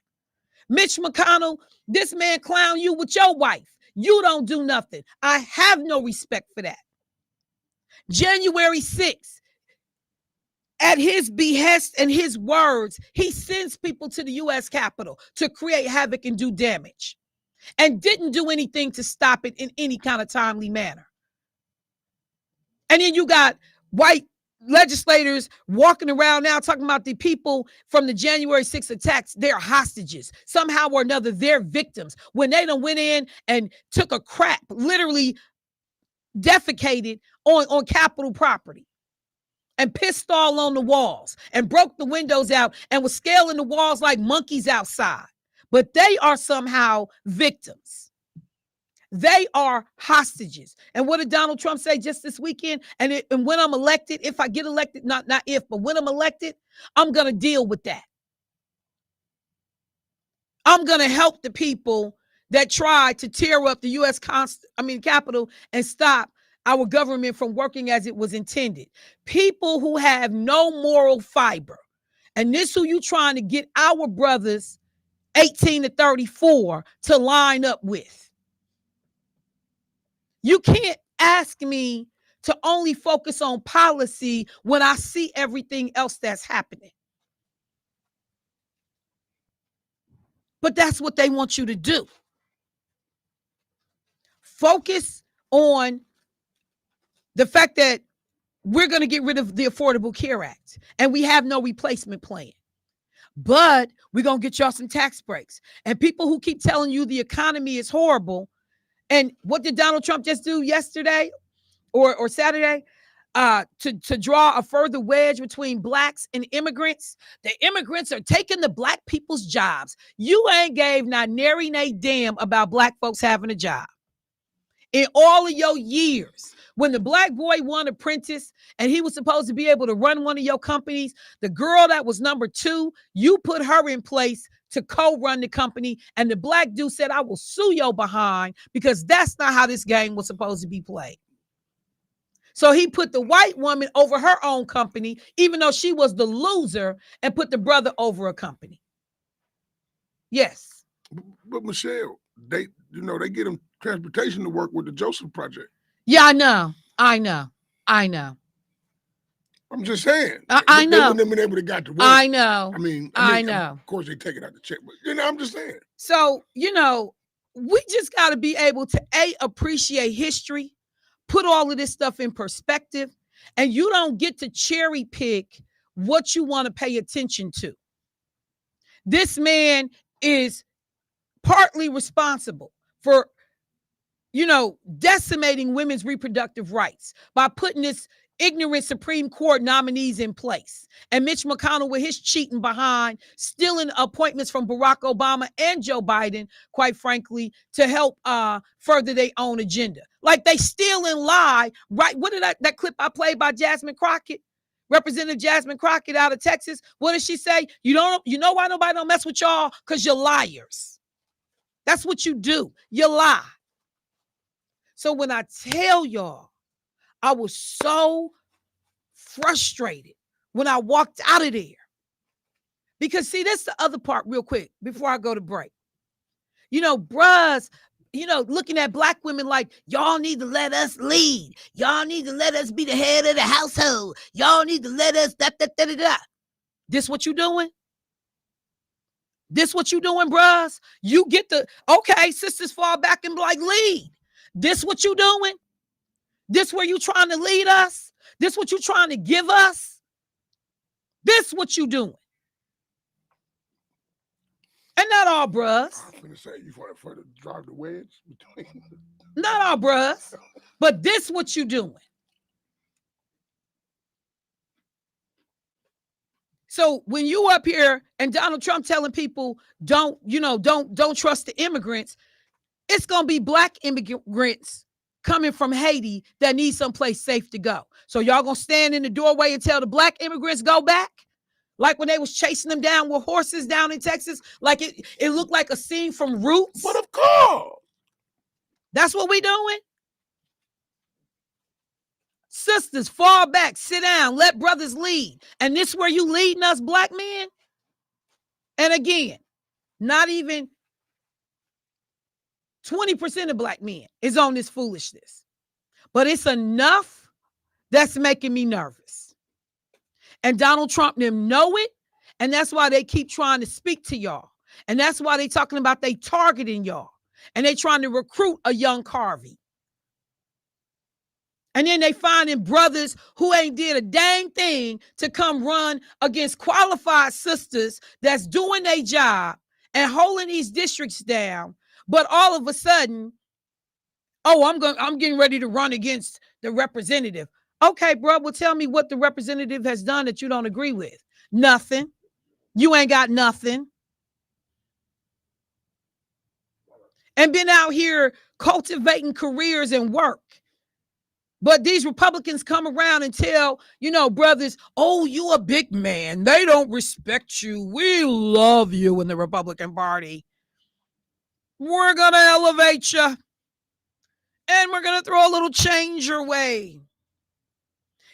Mitch McConnell, this man clown you with your wife. You don't do nothing. I have no respect for that. January 6th, at his behest and his words, he sends people to the U.S. Capitol to create havoc and do damage, and didn't do anything to stop it in any kind of timely manner. And then you got white legislators walking around now talking about the people from the January 6th attacks. They're hostages. Somehow or another, they're victims. When they done went in and took a crap, literally defecated on Capitol property and pissed all on the walls and broke the windows out and was scaling the walls like monkeys outside. But they are somehow victims. They are hostages. And what did Donald Trump say just this weekend? And when I'm elected, if I get elected, not if, but when I'm elected, I'm going to deal with that. I'm going to help the people that try to tear up the U.S. Capitol and stop our government from working as it was intended. People who have no moral fiber. And this who you trying to get our brothers 18 to 34 to line up with. You can't ask me to only focus on policy when I see everything else that's happening. But that's what they want you to do. Focus on the fact that we're going to get rid of the Affordable Care Act and we have no replacement plan. But we're going to get y'all some tax breaks. And people who keep telling you the economy is horrible. And what did Donald Trump just do yesterday or Saturday? To draw a further wedge between blacks and immigrants. The immigrants are taking the black people's jobs. You ain't gave not nary nay damn about black folks having a job. In all of your years, when the black boy won Apprentice and he was supposed to be able to run one of your companies, the girl that was number 2, you put her in place to co-run the company. And the black dude said, I will sue your behind because that's not how this game was supposed to be played. So he put the white woman over her own company, even though she was the loser, and put the brother over a company. Yes. But Michelle, they get them transportation to work with the Joseph Project. Yeah, I know. I'm just saying. I know. They wouldn't have been able to got to work. I know. I mean, I know. Of course, they take it out the check, but I'm just saying. So, we just got to be able to appreciate history, put all of this stuff in perspective, and you don't get to cherry pick what you want to pay attention to. This man is partly responsible for, decimating women's reproductive rights by putting this ignorant Supreme Court nominees in place. And Mitch McConnell, with his cheating behind, stealing appointments from Barack Obama and Joe Biden, quite frankly, to help further their own agenda. Like they steal and lie, right? What did that clip I played by Jasmine Crockett? Representative Jasmine Crockett out of Texas. What did she say? You know why nobody don't mess with y'all? Because you're liars. That's what you do. You lie. So when I tell y'all, I was so frustrated when I walked out of there. Because see, that's the other part real quick before I go to break. Bruhs, looking at black women like, y'all need to let us lead. Y'all need to let us be the head of the household. Y'all need to let us da-da-da-da-da. This what you doing? This what you doing, bruhs? You get okay, sisters fall back and be like, lead. This what you doing? This where you trying to lead us? This what you trying to give us? This what you doing? And not all bruhs. I was going to say, you want to drive the wedge between. Not all bruhs, but this what you doing. So when you up here and Donald Trump telling people don't trust the immigrants, it's going to be black immigrants coming from Haiti that need someplace safe to go. So y'all going to stand in the doorway and tell the black immigrants go back? Like when they was chasing them down with horses down in Texas, like it looked like a scene from Roots. But of course. That's what we doing? Sisters, fall back, sit down, let brothers lead. And this where you leading us, black men? And again, not even 20% of black men is on this foolishness. But it's enough that's making me nervous. And Donald Trump them know it. And that's why they keep trying to speak to y'all. And that's why they talking about they targeting y'all. And they trying to recruit a young Carvey. And then they finding brothers who ain't did a dang thing to come run against qualified sisters that's doing their job and holding these districts down. But all of a sudden, I'm getting ready to run against the representative. Okay, bro, well, tell me what the representative has done that you don't agree with. Nothing. You ain't got nothing. And been out here cultivating careers and work. But these Republicans come around and tell, brothers, oh, you a big man. They don't respect you. We love you in the Republican Party. We're going to elevate you. And we're going to throw a little change your way.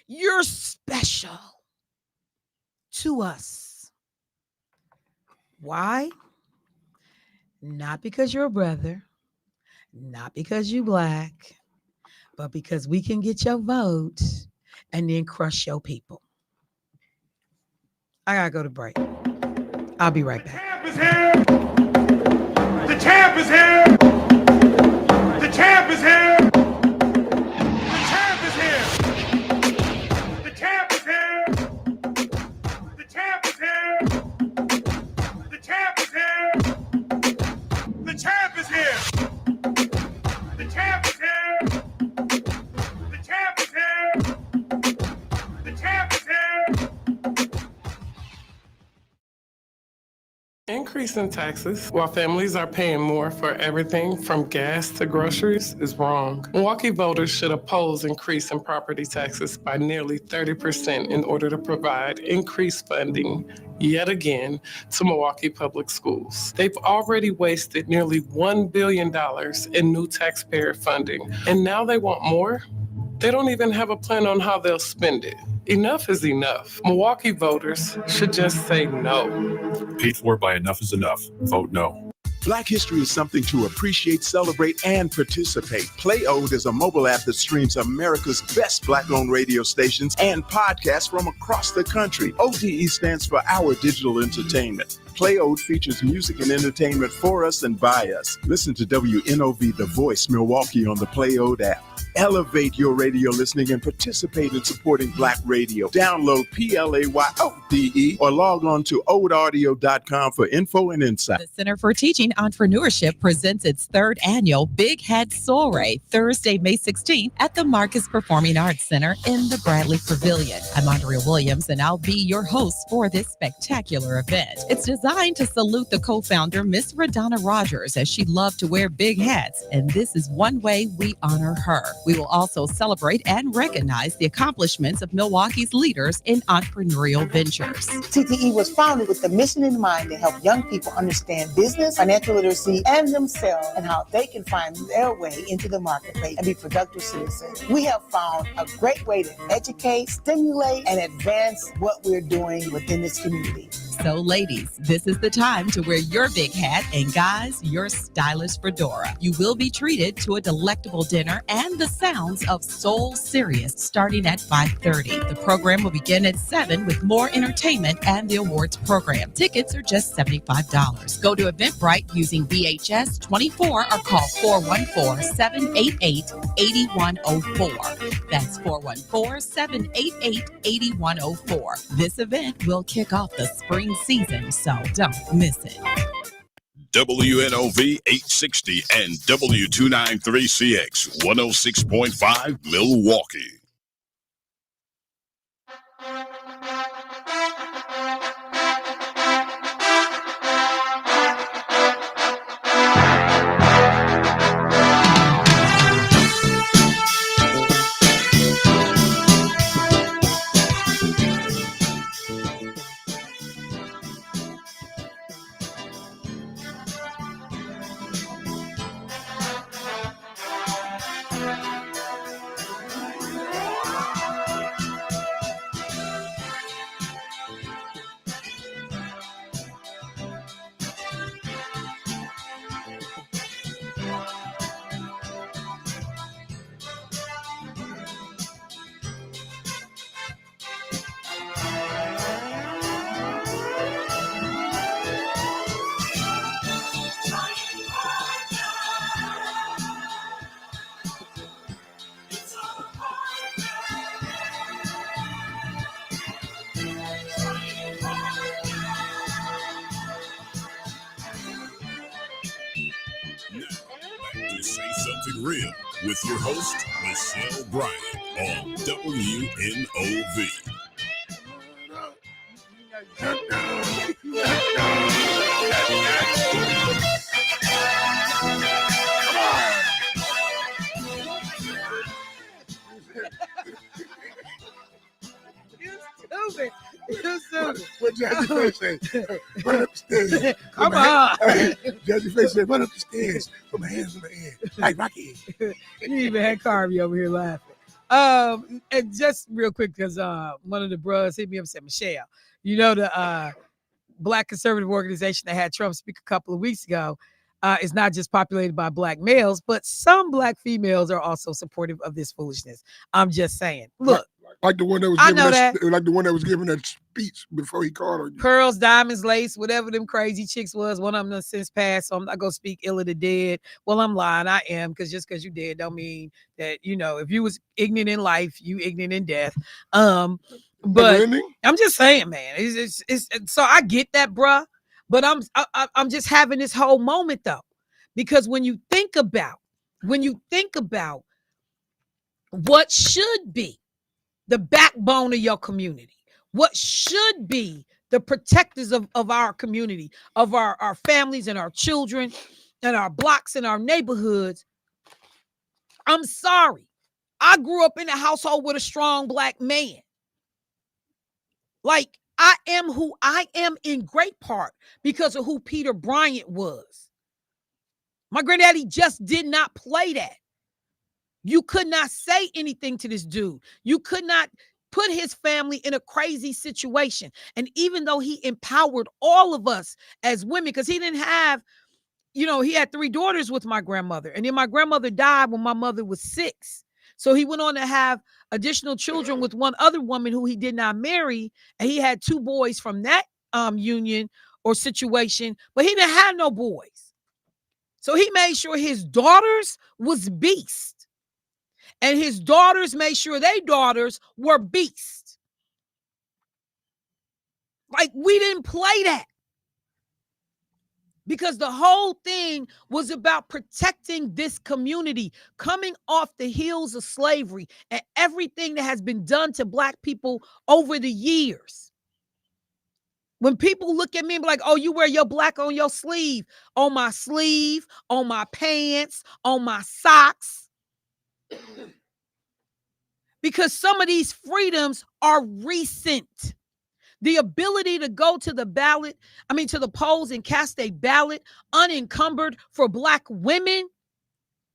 You're special to us. Why? Not because you're a brother. Not because you black. But because we can get your vote and then crush your people. I got to go to break. I'll be right back. The champ is here. The champ is here. The champ is here. The champ is here. The champ is here. The champ is here. The champ is here. The champ is here. The champ is here. The champ is here. Increase in taxes while families are paying more for everything from gas to groceries is wrong. Milwaukee voters should oppose increase in property taxes by nearly 30% in order to provide increased funding yet again to Milwaukee Public Schools. They've already wasted nearly $1 billion in new taxpayer funding, and now they want more? They don't even have a plan on how they'll spend it. Enough is enough. Milwaukee voters should just say no. Paid for by Enough is Enough. Vote no. Black history is something to appreciate, celebrate, and participate. Play Ode is a mobile app that streams America's best Black-owned radio stations and podcasts from across the country. ODE stands for Our Digital Entertainment. Play Ode features music and entertainment for us and by us. Listen to WNOV The Voice Milwaukee on the Play Ode app. Elevate your radio listening and participate in supporting Black radio. Download PLAYODE or log on to odeaudio.com for info and insight. The Center for Teaching Entrepreneurship presents its third annual Big Head Soiree, Thursday, May 16th at the Marcus Performing Arts Center in the Bradley Pavilion. I'm Andrea Williams, and I'll be your host for this spectacular event. It's designed to salute the co-founder, Miss Radonna Rogers, as she loved to wear big hats, and this is one way we honor her. We will also celebrate and recognize the accomplishments of Milwaukee's leaders in entrepreneurial ventures. TTE was founded with the mission in mind to help young people understand business, financial literacy, and themselves, and how they can find their way into the marketplace and be productive citizens. We have found a great way to educate, stimulate, and advance what we're doing within this community. So ladies, this is the time to wear your big hat, and guys, your stylish fedora. You will be treated to a delectable dinner and the sounds of Soul Sirius starting at 5:30. The program will begin at 7 with more entertainment and the awards program. Tickets are just $75. Go to Eventbrite using VHS 24 or call 414-788-8104. That's 414-788-8104. This event will kick off the spring season, so don't miss it. WNOV 860 and W293CX 106.5 Milwaukee. Say Something Real with your host, Michelle Bryant on WNOV. You stupid. What Jazzy Face say? Run up the stairs. Come on. Jazzy Face said, run up the stairs. Put my hands in the air. Like Rocky. You even had Carvey over here laughing. And just real quick, because one of the bros hit me up and said, Michelle, you know the Black conservative organization that had Trump speak a couple of weeks ago is not just populated by Black males, but some Black females are also supportive of this foolishness. I'm just saying. Look. Like the one that was giving that speech before he called on you. Pearls, diamonds, lace, whatever them crazy chicks was. One of them done since passed, so I'm not gonna speak ill of the dead. Well, I'm lying. I am, because just because you dead don't mean that, you know, if you was ignorant in life, you ignorant in death. But I'm just saying, man. It's so I get that, bruh. But I'm just having this whole moment though, because when you think about what should be the backbone of your community, what should be the protectors of our community, of our families and our children and our blocks and our neighborhoods. I'm sorry. I grew up in a household with a strong Black man. Like, I am who I am in great part because of who Peter Bryant was. My granddaddy just did not play that. You could not say anything to this dude. You could not put his family in a crazy situation. And even though he empowered all of us as women, because he didn't have, you know, he had 3 daughters with my grandmother. And then my grandmother died when my mother was 6. So he went on to have additional children with one other woman who he did not marry. And he had 2 boys from that union or situation, but he didn't have no boys. So he made sure his daughters was beast. And his daughters made sure their daughters were beast. Like, we didn't play that. Because the whole thing was about protecting this community, coming off the heels of slavery and everything that has been done to Black people over the years. When people look at me and be like, oh, you wear your black on your sleeve, on my sleeve, on my pants, on my socks. Because some of these freedoms are recent. The ability to go to the to the polls and cast a ballot unencumbered for Black women,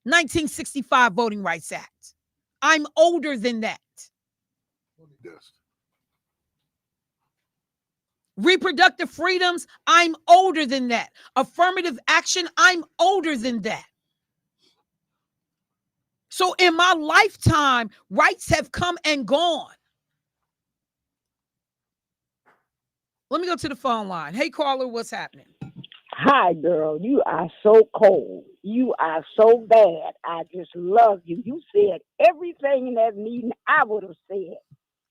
1965 Voting Rights Act. I'm older than that. Reproductive freedoms, I'm older than that. Affirmative action, I'm older than that. So in my lifetime, rights have come and gone. Let me go to the phone line. Hey, caller, what's happening? Hi, girl. You are so cold. You are so bad. I just love you. You said everything in that meeting I would have said.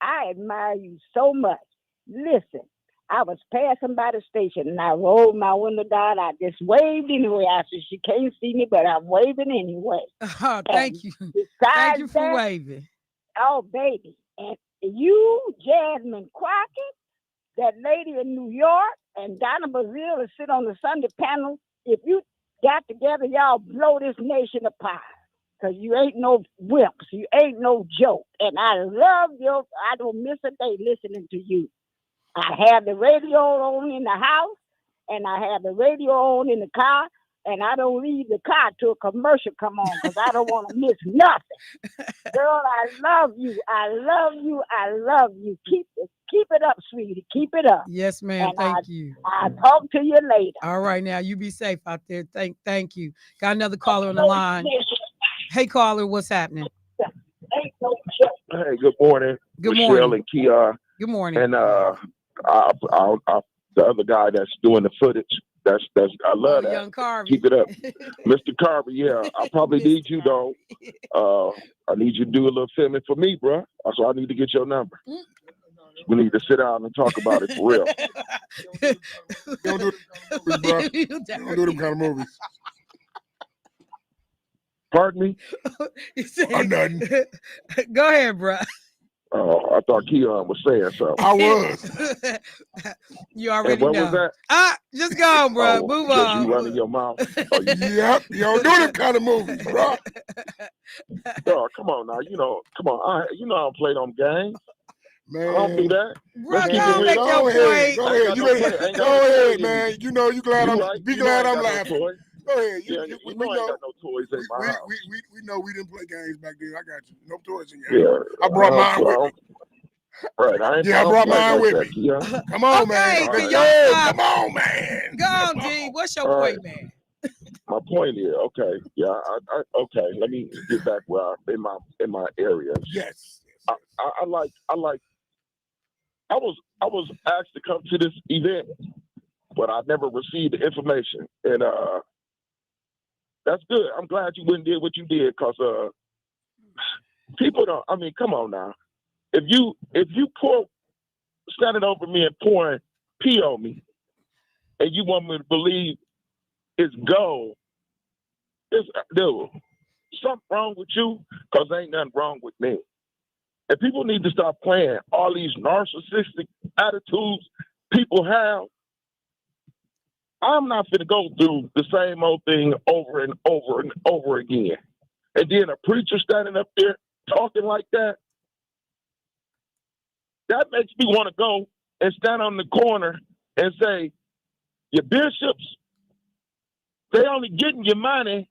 I admire you so much. Listen, I was passing by the station and I rolled my window down. I just waved anyway. I said, she can't see me, but I'm waving anyway. Oh, thank you. Thank you for waving. Oh, baby. And you, Jasmine Crockett, that lady in New York, and Donna Bazile to sit on the Sunday panel. If you got together, y'all blow this nation apart. Because you ain't no wimps. You ain't no joke. And I love you. I don't miss a day listening to you. I have the radio on in the house, and I have the radio on in the car, and I don't leave the car till a commercial come on because I don't want to miss nothing. Girl, I love you. I love you. I love you. Keep it up, sweetie. Keep it up. Yes, ma'am. And Thank you. I'll talk to you later. All right, now you be safe out there. Thank you. Got another caller on the line. Hey, caller, what's happening? Hey, good morning. Good Michelle morning. and Kiara. Good morning. And the other guy that's doing the footage. That's I love that. Young Carvey. Keep it up, Mr. Carvey. Yeah, I probably need you though. I need you to do a little filming for me, bro. So I need to get your number. We need to sit down and talk about it for real. Don't do them, bro. Don't do them kind of movies. Pardon me? Nothing. Go ahead, bro. Oh, I thought Keon was saying something. I was. You already and what know. was that? Just go, bro. Move on. You running your mouth. Yep. You don't do them kind of movies, bro. Oh, come on now. Come on. I don't play them games. Man. I don't do that. Bro, Let's keep it real. Go ahead. Go ahead, man. You know you glad I'm laughing. Go ahead. We know I ain't got no toys in my house. We know we didn't play games back then. I got you. No toys in your house. I brought mine with me. Right. I brought mine with me. Come on, man. Come on, man. Go on, D. What's your point, man? My point is, okay, yeah, okay. Let me get back where in my area. Yes. I was asked to come to this event, but I never received the information, and that's good. I'm glad you went and did what you did, cause people don't. I mean, come on now. If you standing over me and pouring pee on me, and you want me to believe it's gold, dude, something wrong with you, cause there ain't nothing wrong with me. And people need to stop playing all these narcissistic attitudes people have. I'm not going to go through the same old thing over and over and over again. And then a preacher standing up there talking like that, that makes me want to go and stand on the corner and say, your bishops, they only getting your money.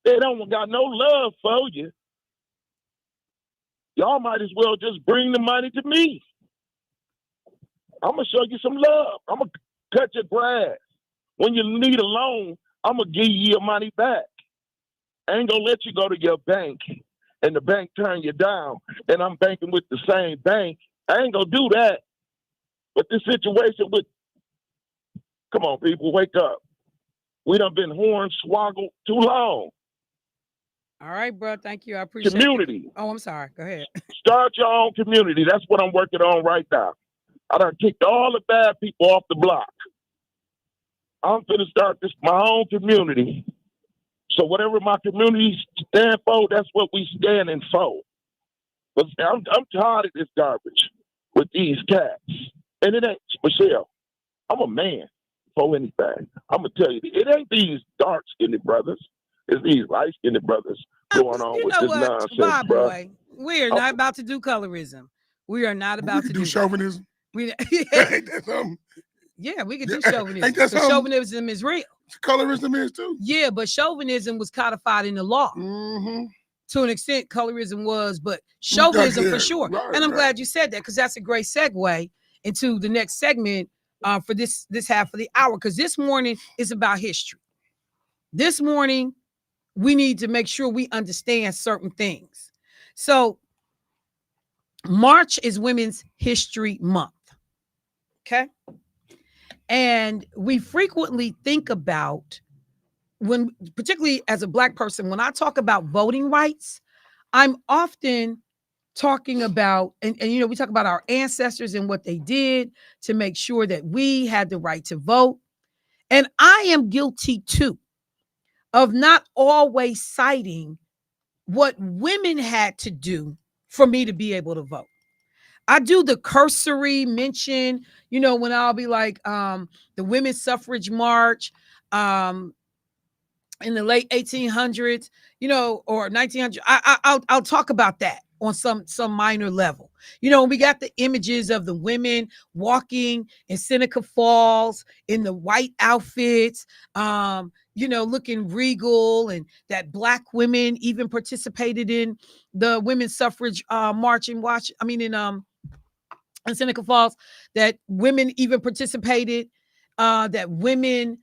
They don't got no love for you. Y'all might as well just bring the money to me. I'm going to show you some love. I'm going to cut your grass. When you need a loan, I'm going to give you your money back. I ain't going to let you go to your bank and the bank turn you down and I'm banking with the same bank. I ain't going to do that. But this situation with Come on, people, wake up. We done been hornswoggled too long. All right, bro. Thank you. I appreciate it. Community. Oh, I'm sorry. Go ahead. Start your own community. That's what I'm working on right now. I done kicked all the bad people off the block. I'm finna start my own community. So whatever my community stand for, that's what we standing for. But I'm tired of this garbage with these cats. And it ain't, Michelle, I'm a man for anything. I'm going to tell you, it ain't these dark-skinned brothers. It's these light-skinned brothers going on with this nonsense, Bye, bro. boy. We are not about to do colorism. We are not about to do chauvinism. We, Ain't that something? yeah, we could do chauvinism. Ain't that something? Chauvinism is real. Colorism is too. Yeah, but chauvinism was codified in the law. Mm-hmm. To an extent, colorism was, but chauvinism for sure. Right, and I'm glad you said that, because that's a great segue into the next segment for this half of the hour, because this morning is about history. This morning, we need to make sure we understand certain things. So March is Women's History Month. Okay. And we frequently think about, when, particularly as a Black person, when I talk about voting rights, I'm often talking about, and you know, we talk about our ancestors and what they did to make sure that we had the right to vote. And I am guilty too of not always citing what women had to do for me to be able to vote. I do the cursory mention, you know, when I'll be like, the women's suffrage march, in the late 1800s, you know, or 1900s. I'll talk about that on some minor level. You know, we got the images of the women walking in Seneca Falls in the white outfits, you know, looking regal, and that Black women even participated in the women's suffrage march in Seneca Falls, that women even participated, that women,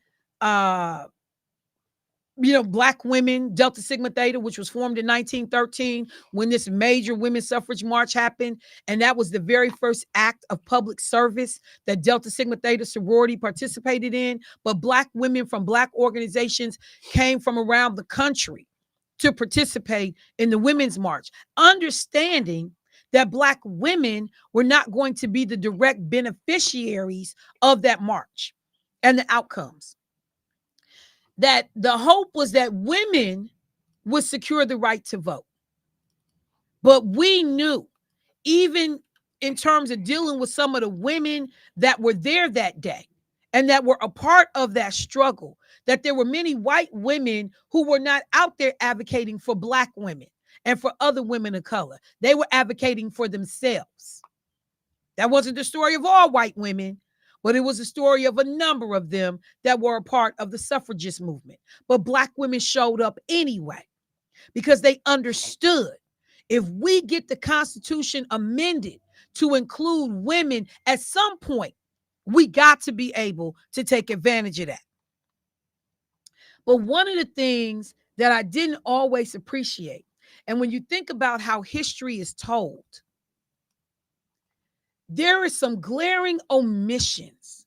you know, Black women, Delta Sigma Theta, which was formed in 1913 when this major women's suffrage march happened. And that was the very first act of public service that Delta Sigma Theta sorority participated in. But Black women from Black organizations came from around the country to participate in the Women's March, understanding that Black women were not going to be the direct beneficiaries of that march and the outcomes. That the hope was that women would secure the right to vote. But we knew, even in terms of dealing with some of the women that were there that day and that were a part of that struggle, that there were many white women who were not out there advocating for Black women and for other women of color. They were advocating for themselves. That wasn't the story of all white women, but it was a story of a number of them that were a part of the suffragist movement. But Black women showed up anyway, because they understood, if we get the Constitution amended to include women at some point, we got to be able to take advantage of that. But one of the things that I didn't always appreciate, and when you think about how history is told, there is some glaring omissions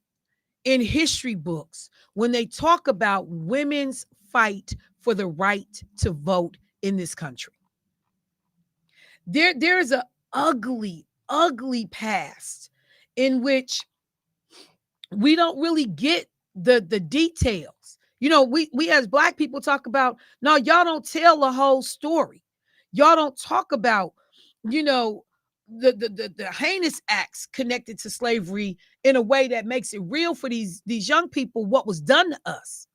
in history books when they talk about women's fight for the right to vote in this country. There's an ugly, ugly past in which we don't really get the details. You know, we as Black people talk about, no, y'all don't tell the whole story. Y'all don't talk about, you know, the heinous acts connected to slavery in a way that makes it real for these young people, what was done to us,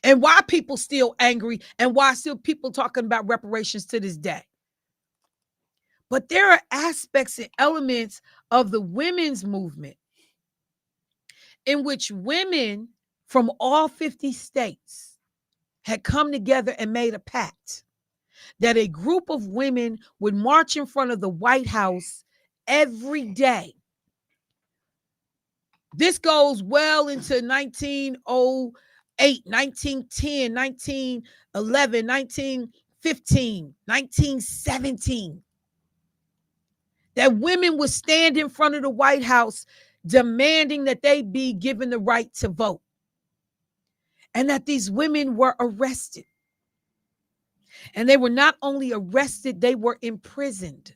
and why people still angry, and why still people talking about reparations to this day. But there are aspects and elements of the women's movement in which women from all 50 states had come together and made a pact that a group of women would march in front of the White House every day. This goes well into 1908, 1910, 1911, 1915, 1917. That women would stand in front of the White House demanding that they be given the right to vote, and that these women were arrested. And they were not only arrested, they were imprisoned.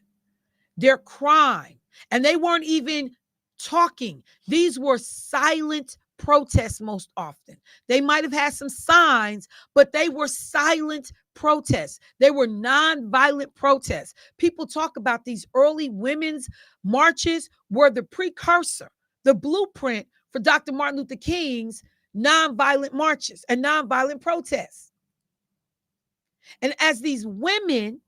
Their crime, and they weren't even talking. These were silent protests most often. They might have had some signs, but they were silent protests. They were nonviolent protests. People talk about these early women's marches were the precursor, the blueprint for Dr. Martin Luther King's nonviolent marches and nonviolent protests. And as these women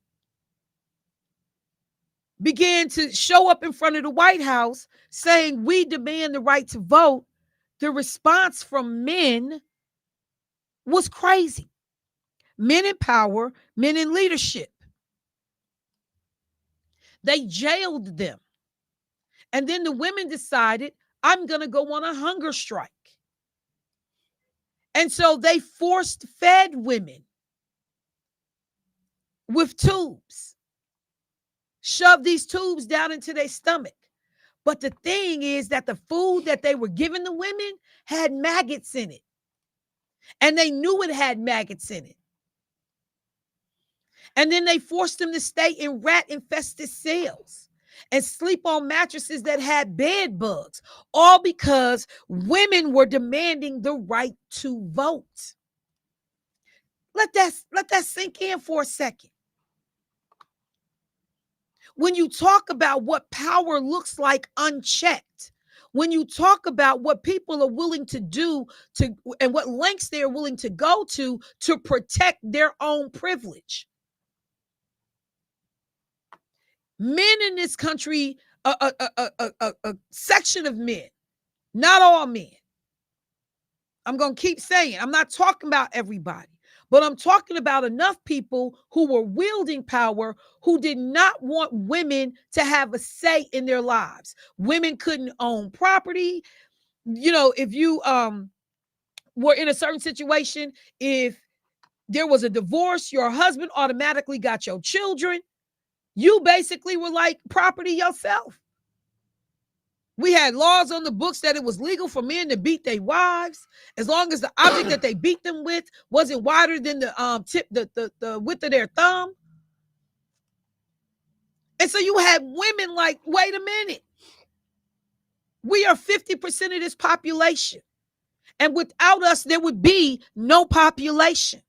began to show up in front of the White House saying, we demand the right to vote, the response from men was crazy. Men in power, men in leadership. They jailed them. And then the women decided, I'm going to go on a hunger strike. And so they forced fed women with tubes, shoved these tubes down into their stomach. But the thing is that the food that they were giving the women had maggots in it. And they knew it had maggots in it. And then they forced them to stay in rat-infested cells and sleep on mattresses that had bed bugs, all because women were demanding the right to vote. Let that sink in for a second. When you talk about what power looks like unchecked, when you talk about what people are willing to do and what lengths they're willing to go to protect their own privilege. Men in this country, a section of men, not all men. I'm going to keep saying, I'm not talking about everybody, but I'm talking about enough people who were wielding power who did not want women to have a say in their lives. Women couldn't own property. You know, if you were in a certain situation, if there was a divorce, your husband automatically got your children. You basically were like property yourself. We had laws on the books that it was legal for men to beat their wives as long as the object that they beat them with wasn't wider than the width of their thumb. And so you had women like, wait a minute. We are 50% of this population. And without us, there would be no population.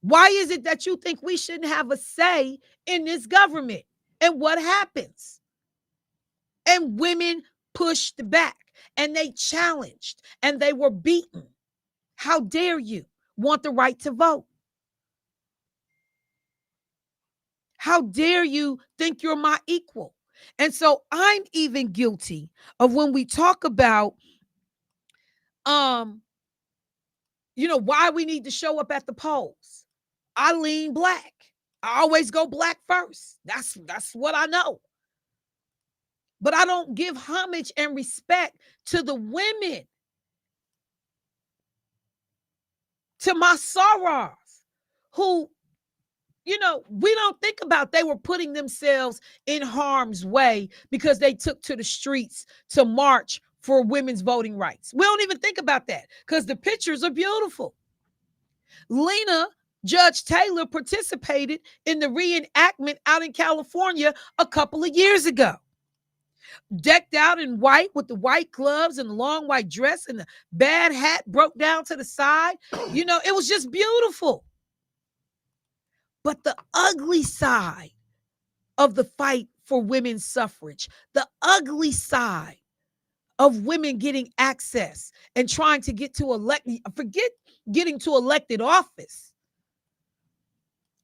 Why is it that you think we shouldn't have a say in this government? And what happens? And women pushed back and they challenged and they were beaten. How dare you want the right to vote? How dare you think you're my equal? And so I'm even guilty of when we talk about, why we need to show up at the polls. I lean black. I always go black first. That's what I know. But I don't give homage and respect to the women, to my sorors, who, we don't think about they were putting themselves in harm's way because they took to the streets to march for women's voting rights. We don't even think about that because the pictures are beautiful. Lena Judge Taylor participated in the reenactment out in California a couple of years ago. Decked out in white with the white gloves and the long white dress and the bad hat broke down to the side. It was just beautiful. But the ugly side of the fight for women's suffrage, the ugly side of women getting access and trying to get to forget getting to elected office,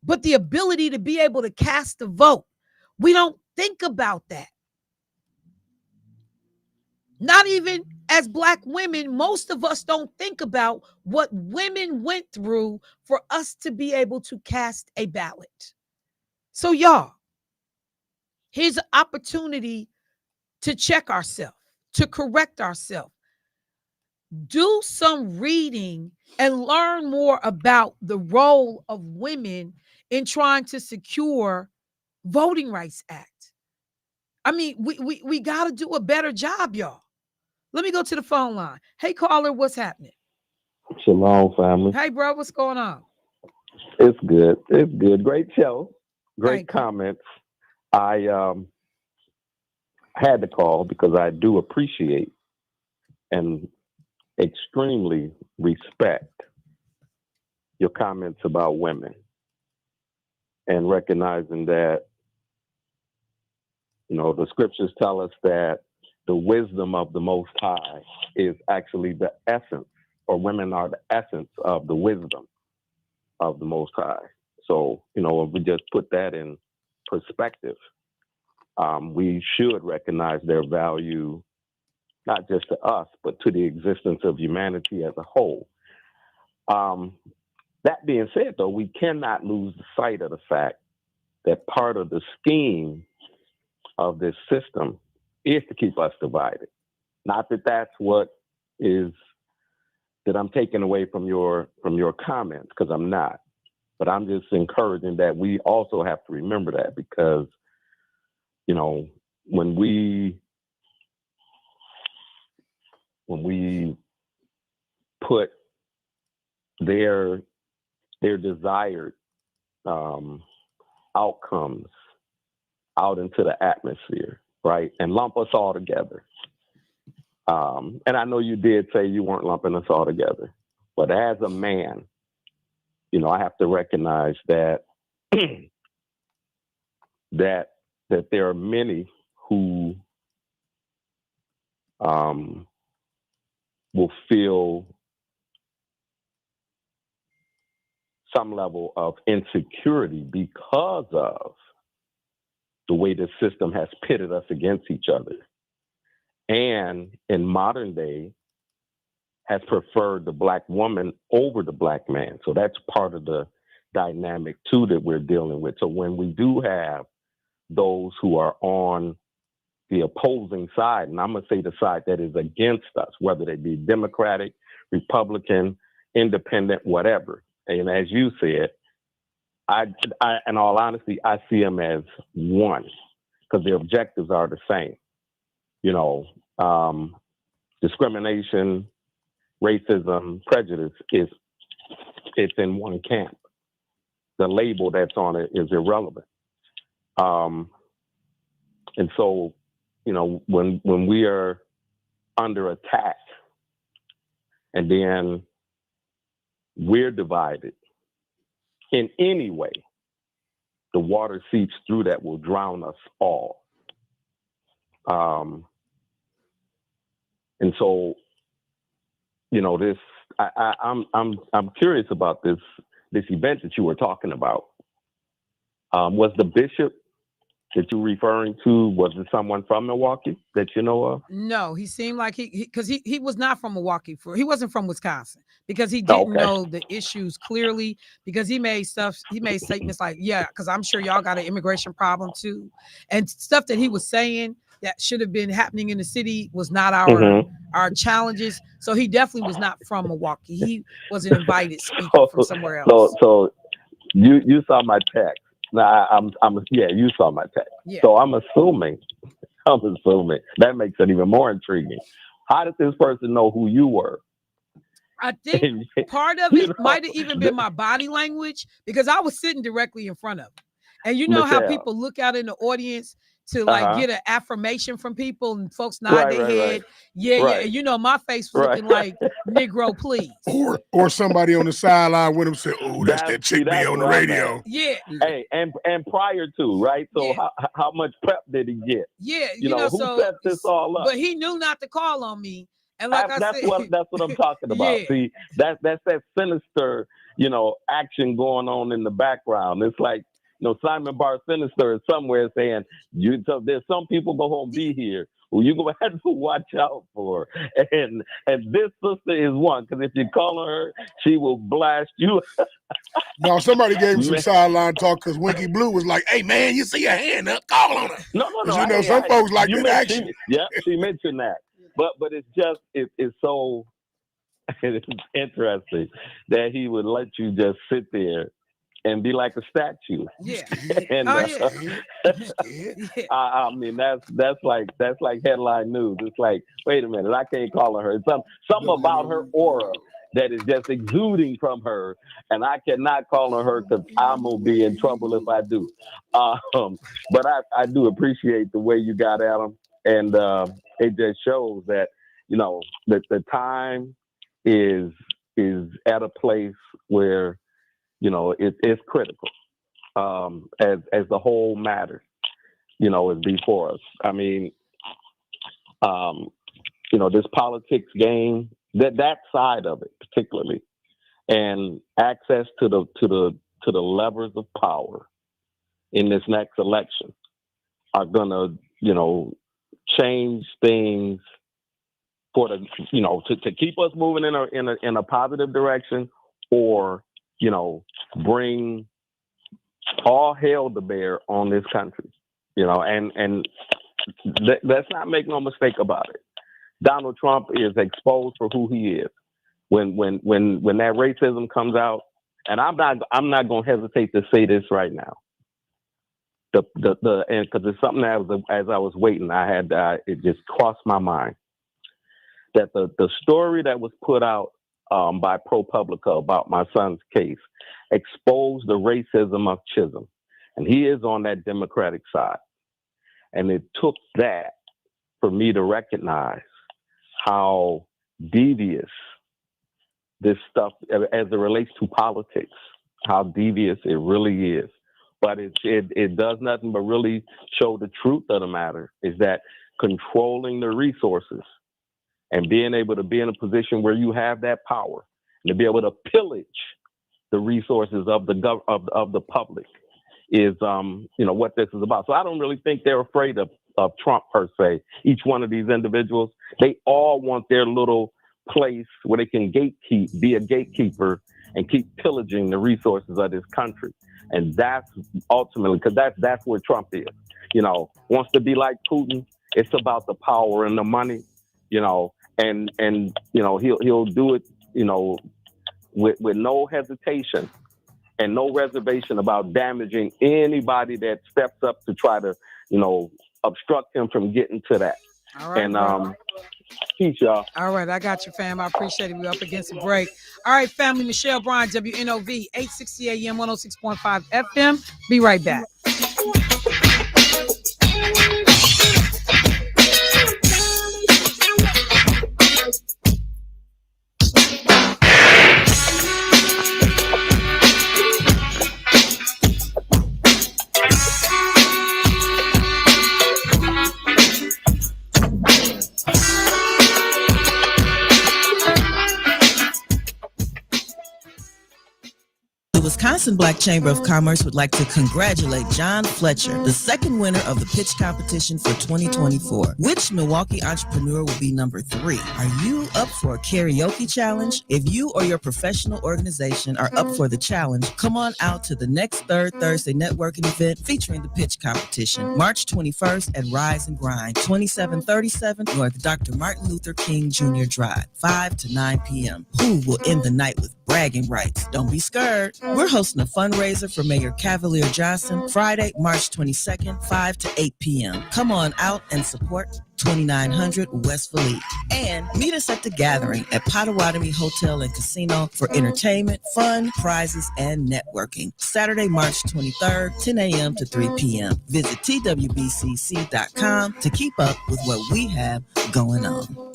but the ability to be able to cast a vote. We don't think about that. Not even as Black women, most of us don't think about what women went through for us to be able to cast a ballot. So y'all, here's an opportunity to check ourselves, to correct ourselves. Do some reading and learn more about the role of women in trying to secure Voting Rights Act. I mean, we got to do a better job, y'all. Let me go to the phone line. Hey, caller, what's happening? Shalom, family. Hey, bro, what's going on? It's good. It's good. Great show. Great Thank you. comments. I had to call because I do appreciate and extremely respect your comments about women and recognizing that, you know, the scriptures tell us that the wisdom of the Most High is actually the essence, or women are the essence of the wisdom of the Most High. So, you know, if we just put that in perspective, we should recognize their value, not just to us, but to the existence of humanity as a whole. That being said, though, we cannot lose sight of the fact that part of the scheme of this system is to keep us divided. Not that that's what is that I'm taking away from your comments, because I'm not. But I'm just encouraging that we also have to remember that, because, you know, when we put their desired outcomes out into the atmosphere, right, and lump us all together. And I know you did say you weren't lumping us all together, but as a man, you know, I have to recognize that that there are many who will feel some level of insecurity because of the way the system has pitted us against each other, and in modern day has preferred the Black woman over the Black man. So that's part of the dynamic too that we're dealing with. So when we do have those who are on the opposing side, and I'm going to say the side that is against us, whether they be Democratic, Republican, Independent, whatever. And as you said, I in all honesty, I see them as one, because their objectives are the same. You know, discrimination, racism, prejudice it's in one camp. The label that's on it is irrelevant. And so, you know, when we are under attack and then we're divided in any way, the water seeps through that will drown us all. And so, you know, this I'm curious about this event that you were talking about. Was the bishop that you're referring to, was it someone from Milwaukee that you know of? No, he seemed like because he was not from Milwaukee. He wasn't from Wisconsin, because he didn't know the issues clearly, because he made statements like, yeah, because I'm sure y'all got an immigration problem too, and stuff that he was saying that should have been happening in the city was not our challenges. So he definitely was not from Milwaukee. He was an invited speaker from somewhere else. So you saw my text. Now you saw my text. Yeah. So I'm assuming that makes it even more intriguing. How did this person know who you were? I think part of it might have even been my body language, because I was sitting directly in front of him. And you know how people look out in the audience to like get an affirmation from people, and folks nod their head. Yeah. And you know, my face was looking like, Negro, please. Or somebody on the sideline with him said, "Oh, that's that chick be on the radio." Yeah. Hey, and prior to, right? So how much prep did he get? Yeah, you know who set this all up? But he knew not to call on me. And like that's what I'm talking about. Yeah. See, that's that sinister, you know, action going on in the background. It's like, you know, Simon Bar Sinister is somewhere saying, there's some people go home be here who you gonna have to watch out for. And this sister is one, because if you call on her, she will blast you. No, somebody gave him some sideline talk, because Winky Blue was like, "Hey man, you see your hand up, call on her." No. You know, some folks like that action. She mentioned that. But it's just it's so it's interesting that he would let you just sit there and be like a statue. Yeah. And Yeah. I mean, that's like headline news. It's like, wait a minute, I can't call her. It's something about her aura that is just exuding from her, and I cannot call on her because I'm gonna be in trouble if I do. But I do appreciate the way you got at them, and it just shows that that the time is at a place where it's critical, as the whole matter is before us. I mean, this politics game, that side of it particularly, and access to the levers of power in this next election are gonna change things for the to keep us moving in a positive direction, or bring all hell to bear on this country. And let's not make no mistake about it. Donald Trump is exposed for who he is. When that racism comes out, and I'm not going to hesitate to say this right now. And because it's something that as I was waiting, it just crossed my mind that the story that was put out by ProPublica about my son's case exposed the racism of Chisholm, and he is on that Democratic side. And it took that for me to recognize how devious this stuff, as it relates to politics, how devious it really is. But it does nothing but really show the truth of the matter, is that controlling the resources and being able to be in a position where you have that power and to be able to pillage the resources of the public is what this is about. So I don't really think they're afraid of Trump per se. Each one of these individuals, they all want their little place where they can be a gatekeeper and keep pillaging the resources of this country. And that's ultimately, because that's where Trump is. Wants to be like Putin. It's about the power and the money, and he'll do it, with no hesitation and no reservation about damaging anybody that steps up to try to, obstruct him from getting to that. All right. And peace, y'all. All right, I got you, fam. I appreciate it. We're up against a break. All right, family. Michelle Bryant, WNOV, 860 AM, 106.5 FM. Be right back. Wisconsin Black Chamber of Commerce would like to congratulate John Fletcher, the second winner of the pitch competition for 2024. Which Milwaukee entrepreneur will be number 3? Are you up for a karaoke challenge? If you or your professional organization are up for the challenge, come on out to the next Third Thursday networking event featuring the pitch competition, March 21st at Rise and Grind, 2737 North Dr. Martin Luther King Jr. Drive, 5 to 9 p.m. Who will end the night with bragging rights? Don't be scared. We're hosting a fundraiser for Mayor Cavalier Johnson Friday, March 22nd, 5 to 8 p.m. Come on out and support 2900 West Philippe. And meet us at the Gathering at Potawatomi Hotel and Casino for entertainment, fun, prizes, and networking. Saturday, March 23rd, 10 a.m. to 3 p.m. Visit twbcc.com to keep up with what we have going on.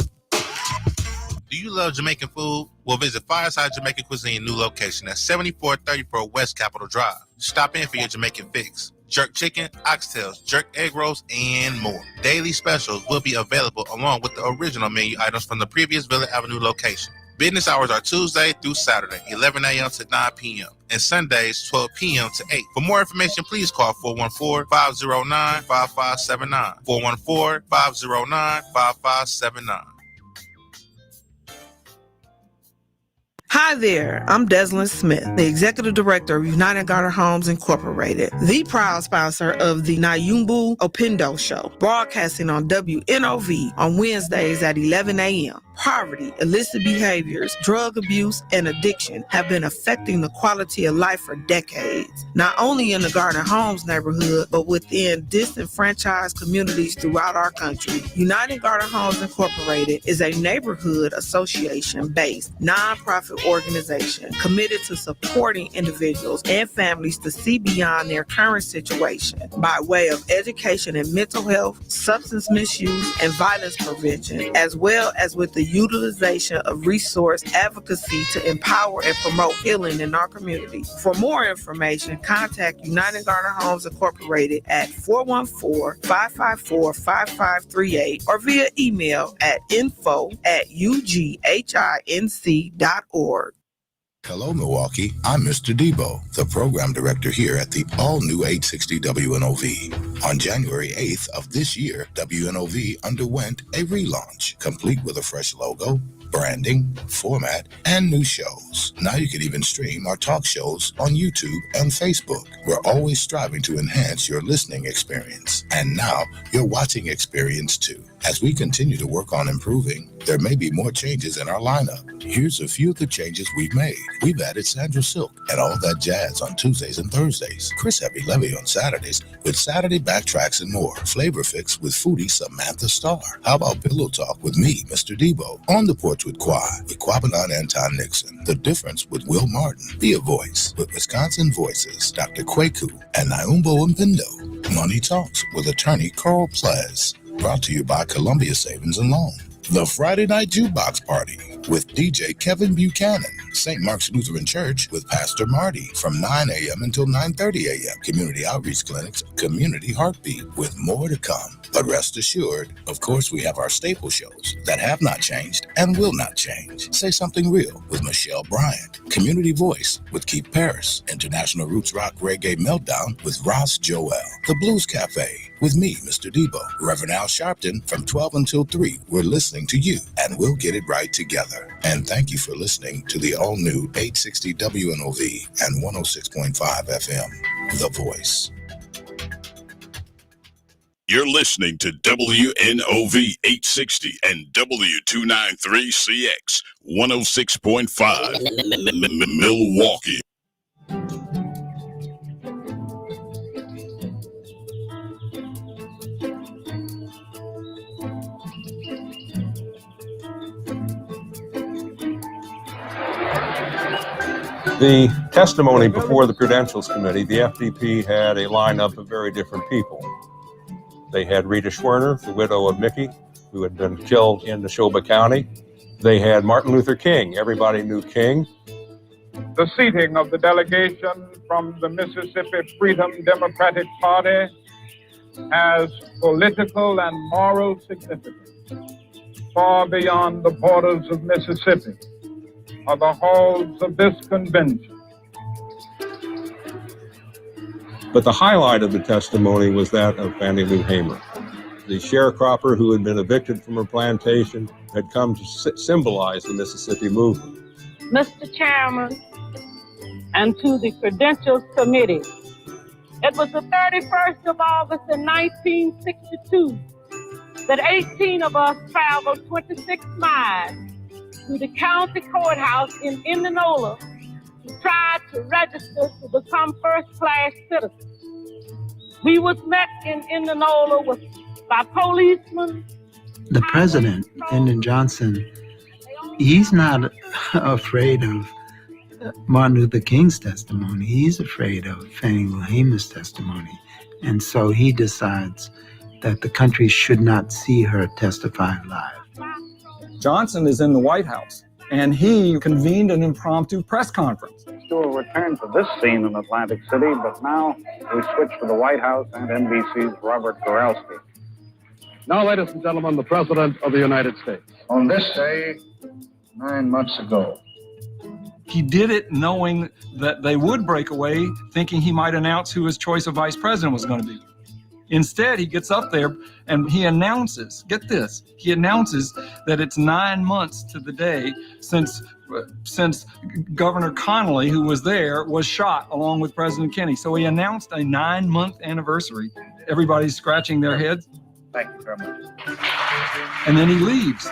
Do you love Jamaican food? Well, visit Fireside Jamaican Cuisine new location at 7434 West Capitol Drive. Stop in for your Jamaican fix. Jerk chicken, oxtails, jerk egg rolls, and more. Daily specials will be available along with the original menu items from the previous Villa Avenue location. Business hours are Tuesday through Saturday, 11 a.m. to 9 p.m. and Sundays, 12 p.m. to 8. For more information, please call 414-509-5579. 414-509-5579. Hi there, I'm Deslyn Smith, the Executive Director of United Garden Homes Incorporated, the proud sponsor of the Nayumbu Opendo Show, broadcasting on WNOV on Wednesdays at 11 a.m. Poverty, illicit behaviors, drug abuse, and addiction have been affecting the quality of life for decades, not only in the Garden Homes neighborhood, but within disenfranchised communities throughout our country. United Garden Homes Incorporated is a neighborhood association-based, nonprofit organization committed to supporting individuals and families to see beyond their current situation by way of education in mental health, substance misuse, and violence prevention, as well as with the utilization of resource advocacy to empower and promote healing in our community. For more information, contact United Garden Homes Incorporated at 414-554-5538 or via email at info@ughinc.org. Hello, Milwaukee. I'm Mr. Debo, the program director here at the all-new 860 WNOV. On January 8th of this year, WNOV underwent a relaunch, complete with a fresh logo, branding, format, and new shows. Now you can even stream our talk shows on YouTube and Facebook. We're always striving to enhance your listening experience. And now your watching experience too. As we continue to work on improving, there may be more changes in our lineup. Here's a few of the changes we've made. We've added Sandra Silk and All That Jazz on Tuesdays and Thursdays. Chris Heavy Levy on Saturdays with Saturday Backtracks and more. Flavor Fix with foodie Samantha Starr. How about Pillow Talk with me, Mr. Debo? On the Porch with Quabanon Anton Nixon. The Difference with Will Martin. Be a Voice with Wisconsin Voices, Dr. Kwaku and Naumbo Mpindo. Money Talks with attorney Carl Plez. Brought to you by Columbia Savings and Loan. The Friday Night Jukebox Party with DJ Kevin Buchanan. St. Mark's Lutheran Church with Pastor Marty from 9 a.m. until 9:30 a.m. Community Outreach Clinics, Community Heartbeat with more to come. But rest assured, of course, we have our staple shows that have not changed and will not change. Say Something Real with Michelle Bryant. Community Voice with Keith Paris. International Roots Rock Reggae Meltdown with Ross Joel. The Blues Cafe with me, Mr. Debo. Reverend Al Sharpton from 12 until 3. We're listening to you, and we'll get it right together. And thank you for listening to the all-new 860 WNOV and 106.5 FM, The Voice. You're listening to WNOV 860 and W293CX 106.5 Milwaukee. The testimony before the Credentials Committee, the FDP had a lineup of very different people. They had Rita Schwerner, the widow of Mickey, who had been killed in Neshoba County. They had Martin Luther King. Everybody knew King. The seating of the delegation from the Mississippi Freedom Democratic Party has political and moral significance far beyond the borders of Mississippi are the halls of this convention. But the highlight of the testimony was that of Fannie Lou Hamer. The sharecropper who had been evicted from her plantation had come to symbolize the Mississippi movement. Mr. Chairman, and to the Credentials Committee, it was the 31st of August in 1962 that 18 of us traveled 26 miles to the county courthouse in Indianola to try to register to become first-class citizens. We was met in Indianola by policemen. The president, Lyndon Johnson, he's not afraid of Martin Luther King's testimony. He's afraid of Fannie Lou Hamer's testimony. And so he decides that the country should not see her testify live. Johnson is in the White House, and he convened an impromptu press conference. We'll return to this scene in Atlantic City, but now we switch to the White House and NBC's Robert Goralski. Now, ladies and gentlemen, the President of the United States. On this day, 9 months ago, He did it knowing that they would break away, thinking he might announce who his choice of vice president was going to be. Instead, he gets up there and he announces, get this, he announces that it's 9 months to the day since Governor Connolly, who was there, was shot along with President Kennedy. So he announced a 9-month anniversary. Everybody's scratching their heads. Thank you very much. And then he leaves.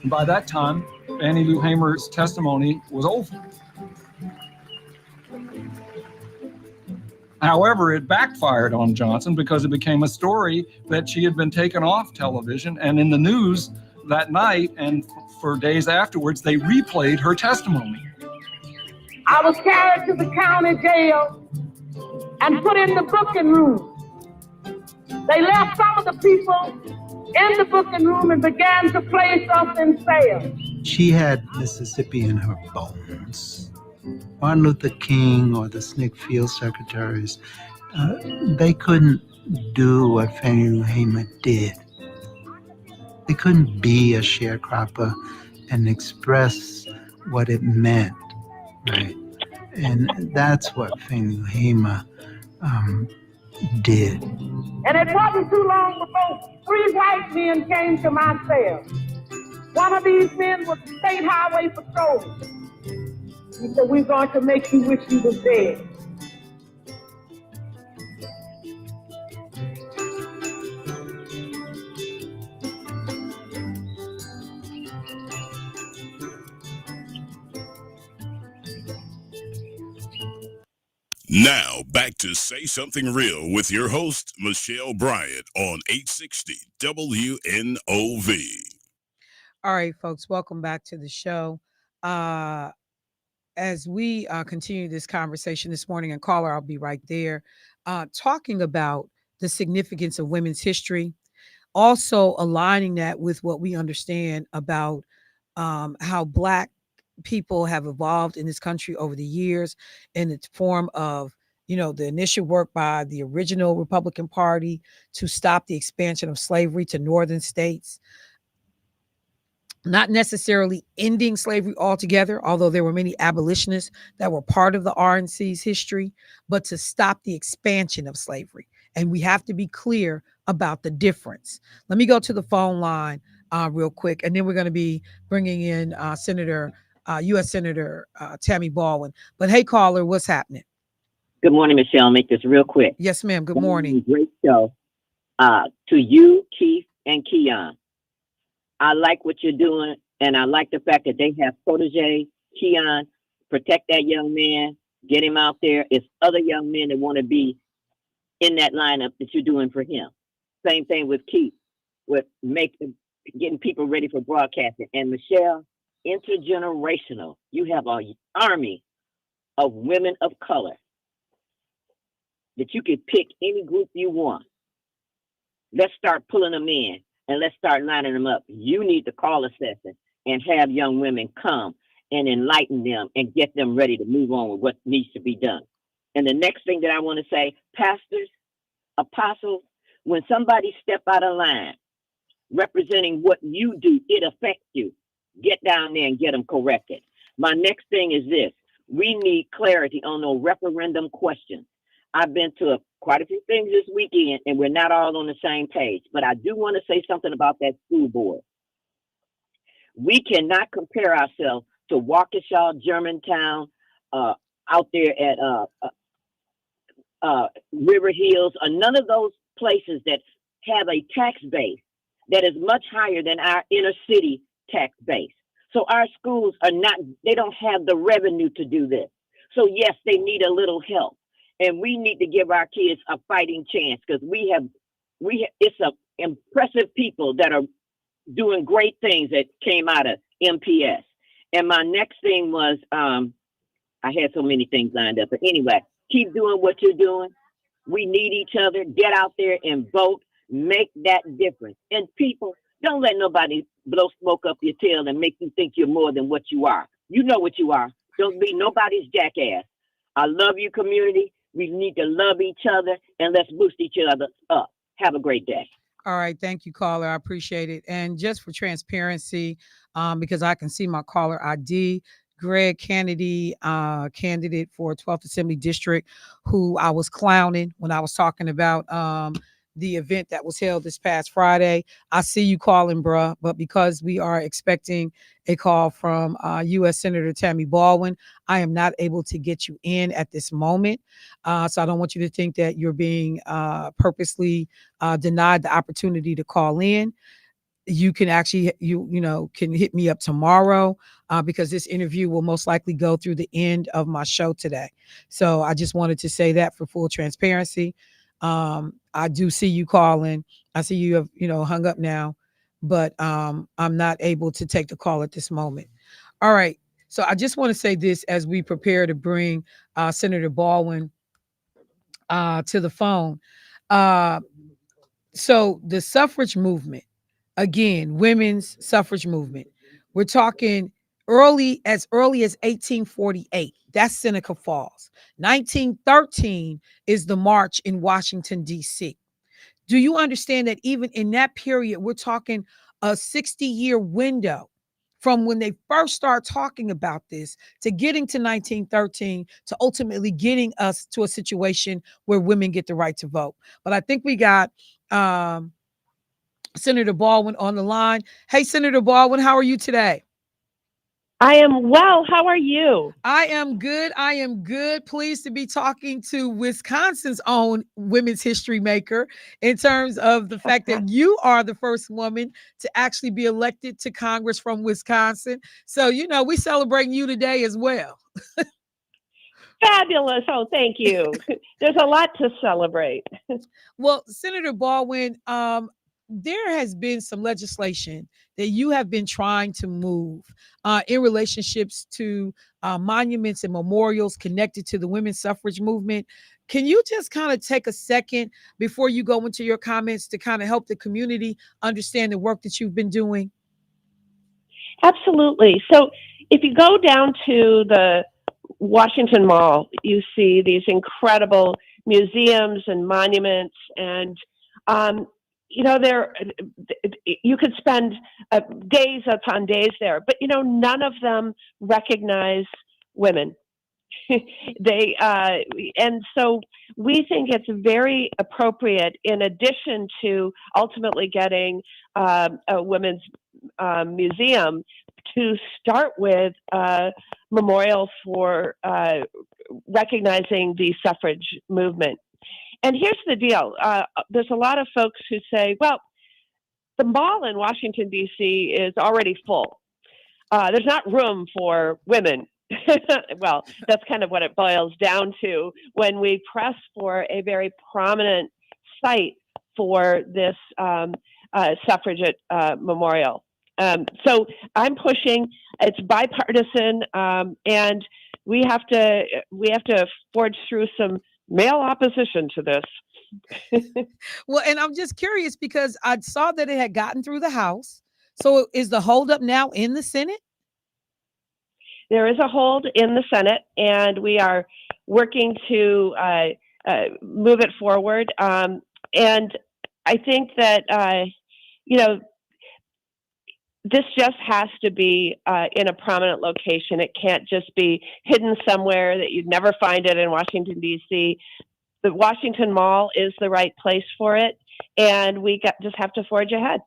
And by that time, Fannie Lou Hamer's testimony was over. However, it backfired on Johnson because it became a story that she had been taken off television and in the news that night, and for days afterwards, they replayed her testimony. I was carried to the county jail and put in the booking room. They left some of the people in the booking room and began to place us in cells. She had Mississippi in her bones. Martin Luther King or the SNCC field secretaries, they couldn't do what Fannie Lou Hamer did. They couldn't be a sharecropper and express what it meant, right? And that's what Fannie Lou Hamer did. And it wasn't too long before 3 white men came to my cell. One of these men was a state highway patrolman. He said, "We're going to make you wish you was dead." Now, back to Say Something Real with your host, Michelle Bryant, on 860 WNOV. All right, folks, welcome back to the show. As we continue this conversation this morning, and caller, I'll be right there, talking about the significance of women's history, also aligning that with what we understand about how Black people have evolved in this country over the years in the form of, the initial work by the original Republican Party to stop the expansion of slavery to northern states. Not necessarily ending slavery altogether, although there were many abolitionists that were part of the RNC's history, but to stop the expansion of slavery. And we have to be clear about the difference. Let me go to the phone line real quick, and then we're going to be bringing in U.S. Senator Tammy Baldwin. But hey, caller, what's happening? Good morning, Michelle. I'll make this real quick. Yes, ma'am. Good morning. Great show. To you, Keith, and Keon. I like what you're doing, and I like the fact that they have protege, Keon, protect that young man, get him out there. It's other young men that want to be in that lineup that you're doing for him. Same thing with Keith, with getting people ready for broadcasting. And Michelle, intergenerational. You have an army of women of color that you can pick any group you want. Let's start pulling them in. And let's start lining them up. You need to call a session and have young women come and enlighten them and get them ready to move on with what needs to be done. And the next thing that I want to say, pastors, apostles, when somebody step out of line representing what you do, it affects you. Get down there and get them corrected. My next thing is this. We need clarity on no referendum questions. I've been to quite a few things this weekend, and we're not all on the same page. But I do want to say something about that school board. We cannot compare ourselves to Waukesha, Germantown, out there at River Hills, or none of those places that have a tax base that is much higher than our inner city tax base. So our schools they don't have the revenue to do this. So yes, they need a little help. And we need to give our kids a fighting chance because it's impressive people that are doing great things that came out of MPS. And my next thing was, I had so many things lined up, but anyway, keep doing what you're doing. We need each other. Get out there and vote. Make that difference. And people, don't let nobody blow smoke up your tail and make you think you're more than what you are. You know what you are. Don't be nobody's jackass. I love you, community. We need to love each other, and let's boost each other up. Have a great day. All right. Thank you, caller. I appreciate it. And just for transparency, because I can see my caller ID, Greg Kennedy, candidate for 12th Assembly District, who I was clowning when I was talking about the event that was held this past Friday. I see you calling, bruh, but because we are expecting a call from U.S. Senator Tammy Baldwin, I am not able to get you in at this moment. So I don't want you to think that you're being purposely denied the opportunity to call in. You can actually can hit me up tomorrow because this interview will most likely go through the end of my show today. So I just wanted to say that for full transparency. I do see you calling. I see you have hung up now, but I'm not able to take the call at this moment. All right. So I just want to say this as we prepare to bring Senator Baldwin to the phone. So the suffrage movement, again, women's suffrage movement. We're talking as early as 1848. That's Seneca Falls. 1913 is the march in Washington, D.C. Do you understand that even in that period, we're talking a 60-year window from when they first start talking about this to getting to 1913 to ultimately getting us to a situation where women get the right to vote. But I think we got Senator Baldwin on the line. Hey, Senator Baldwin, how are you today? I am well. How are you? I am good. I am good. Pleased to be talking to Wisconsin's own women's history maker in terms of the fact that you are the first woman to actually be elected to Congress from Wisconsin. So, we celebrating you today as well. Fabulous. Oh, thank you. There's a lot to celebrate. Well, Senator Baldwin, there has been some legislation that you have been trying to move in relationships to monuments and memorials connected to the women's suffrage movement. Can you just kind of take a second before you go into your comments to kind of help the community understand the work that you've been doing? Absolutely. So if you go down to the Washington Mall, you see these incredible museums and monuments, and there you could spend days upon days there, but none of them recognize women. And so we think it's very appropriate, in addition to ultimately getting a women's museum, to start with a memorial for recognizing the suffrage movement. And here's the deal. There's a lot of folks who say, well, the mall in Washington, D.C. is already full. There's not room for women. Well, that's kind of what it boils down to when we press for a very prominent site for this suffragette memorial. So I'm pushing. It's bipartisan, and we have to forge through some male opposition to this. Well, and I'm just curious because I saw that it had gotten through the House. So is the holdup now in the Senate? There is a hold in the Senate, and we are working to move it forward. And I think that this just has to be in a prominent location. It can't just be hidden somewhere that you'd never find it in Washington, D.C. The Washington Mall is the right place for it, and we just have to forge ahead.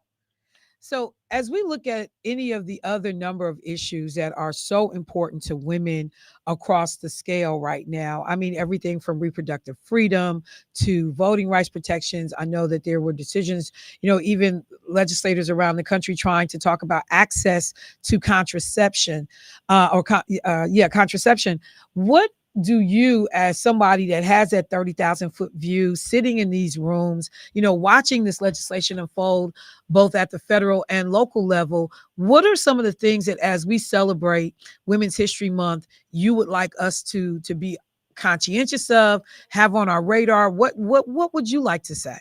So as we look at any of the other number of issues that are so important to women across the scale right now, I mean, everything from reproductive freedom to voting rights protections. I know that there were decisions, even legislators around the country trying to talk about access to contraception contraception. What do you, as somebody that has that 30,000-foot view, sitting in these rooms, watching this legislation unfold both at the federal and local level, what are some of the things that, as we celebrate Women's History Month, you would like us to be conscientious of, have on our radar? What would you like to say?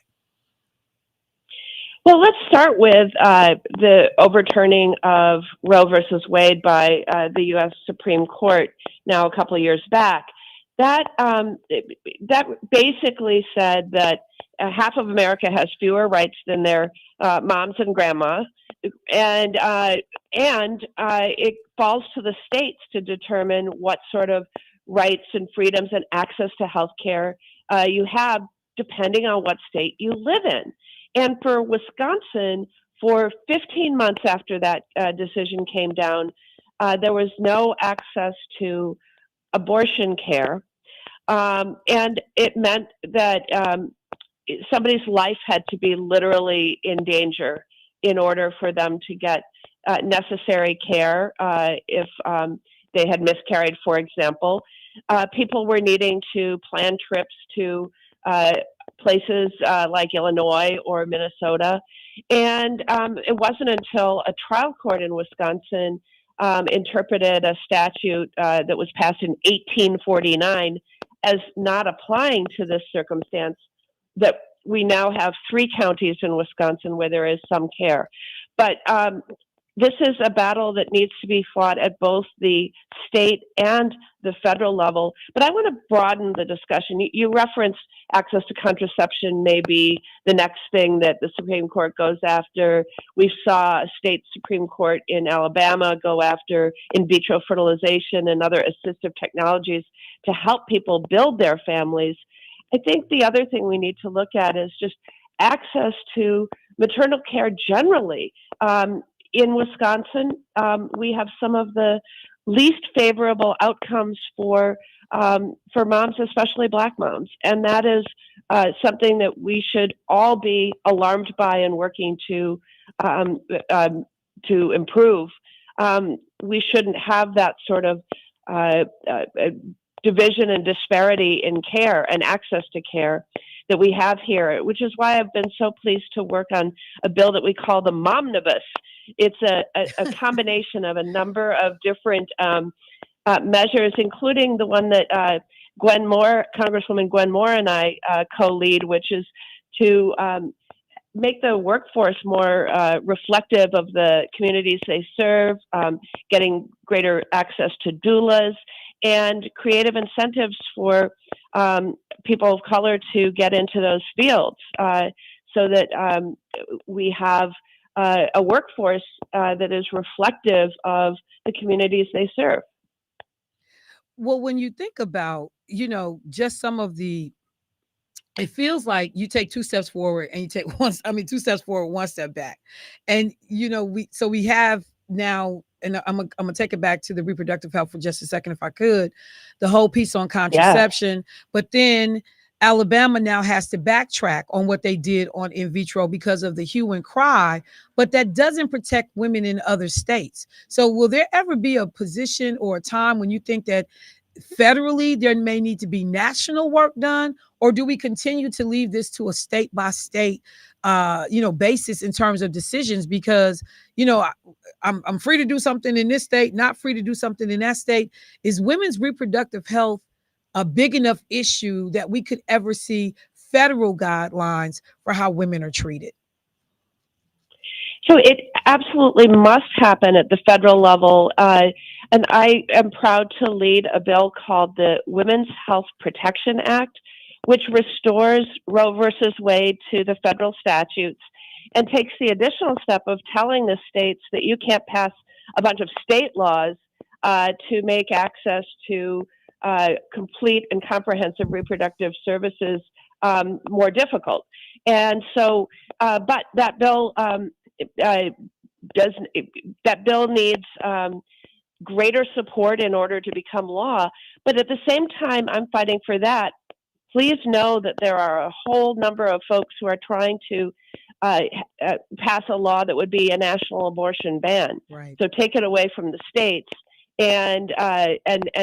Well, let's start with the overturning of Roe versus Wade by the U.S. Supreme Court now a couple of years back. That basically said that half of America has fewer rights than their moms and grandma, it falls to the states to determine what sort of rights and freedoms and access to health care you have, depending on what state you live in. And for Wisconsin, for 15 months after that decision came down, there was no access to abortion care. And it meant that somebody's life had to be literally in danger in order for them to get necessary care if they had miscarried, for example. People were needing to plan trips to places like Illinois or Minnesota. And it wasn't until a trial court in Wisconsin interpreted a statute that was passed in 1849 as not applying to this circumstance that we now have 3 counties in Wisconsin where there is some care. But this is a battle that needs to be fought at both the state and the federal level. But I want to broaden the discussion. You referenced access to contraception may be the next thing that the Supreme Court goes after. We saw a state Supreme Court in Alabama go after in vitro fertilization and other assistive technologies to help people build their families. I think the other thing we need to look at is just access to maternal care generally. In Wisconsin, we have some of the least favorable outcomes for moms, especially Black moms, and that is something that we should all be alarmed by and working to improve. We shouldn't have that sort of division and disparity in care and access to care that we have here, which is why I've been so pleased to work on a bill that we call the Momnibus. It's a combination of a number of different measures, including the one that Congresswoman Gwen Moore and I co-lead, which is to make the workforce more reflective of the communities they serve, getting greater access to doulas, and creative incentives for people of color to get into those fields so that we have a workforce that is reflective of the communities they serve. Well, when you think about, just some of it feels like you take 2 steps forward and you take 2 steps forward, 1 step back. And, we have now, and I'm gonna take it back to the reproductive health for just a second, if I could, the whole piece on contraception, but then Alabama now has to backtrack on what they did on in vitro because of the hue and cry, but that doesn't protect women in other states. So will there ever be a position or a time when you think that federally there may need to be national work done, or do we continue to leave this to a state by state basis in terms of decisions? Because I'm free to do something in this state, not free to do something in that state. Is women's reproductive health a big enough issue that we could ever see federal guidelines for how women are treated? So it absolutely must happen at the federal level. And I am proud to lead a bill called the Women's Health Protection Act, which restores Roe versus Wade to the federal statutes and takes the additional step of telling the states that you can't pass a bunch of state laws to make access to complete and comprehensive reproductive services more difficult. And so, but that bill needs greater support in order to become law. But at the same time, I'm fighting for that. Please know that there are a whole number of folks who are trying to pass a law that would be a national abortion ban. Right. So take it away from the states and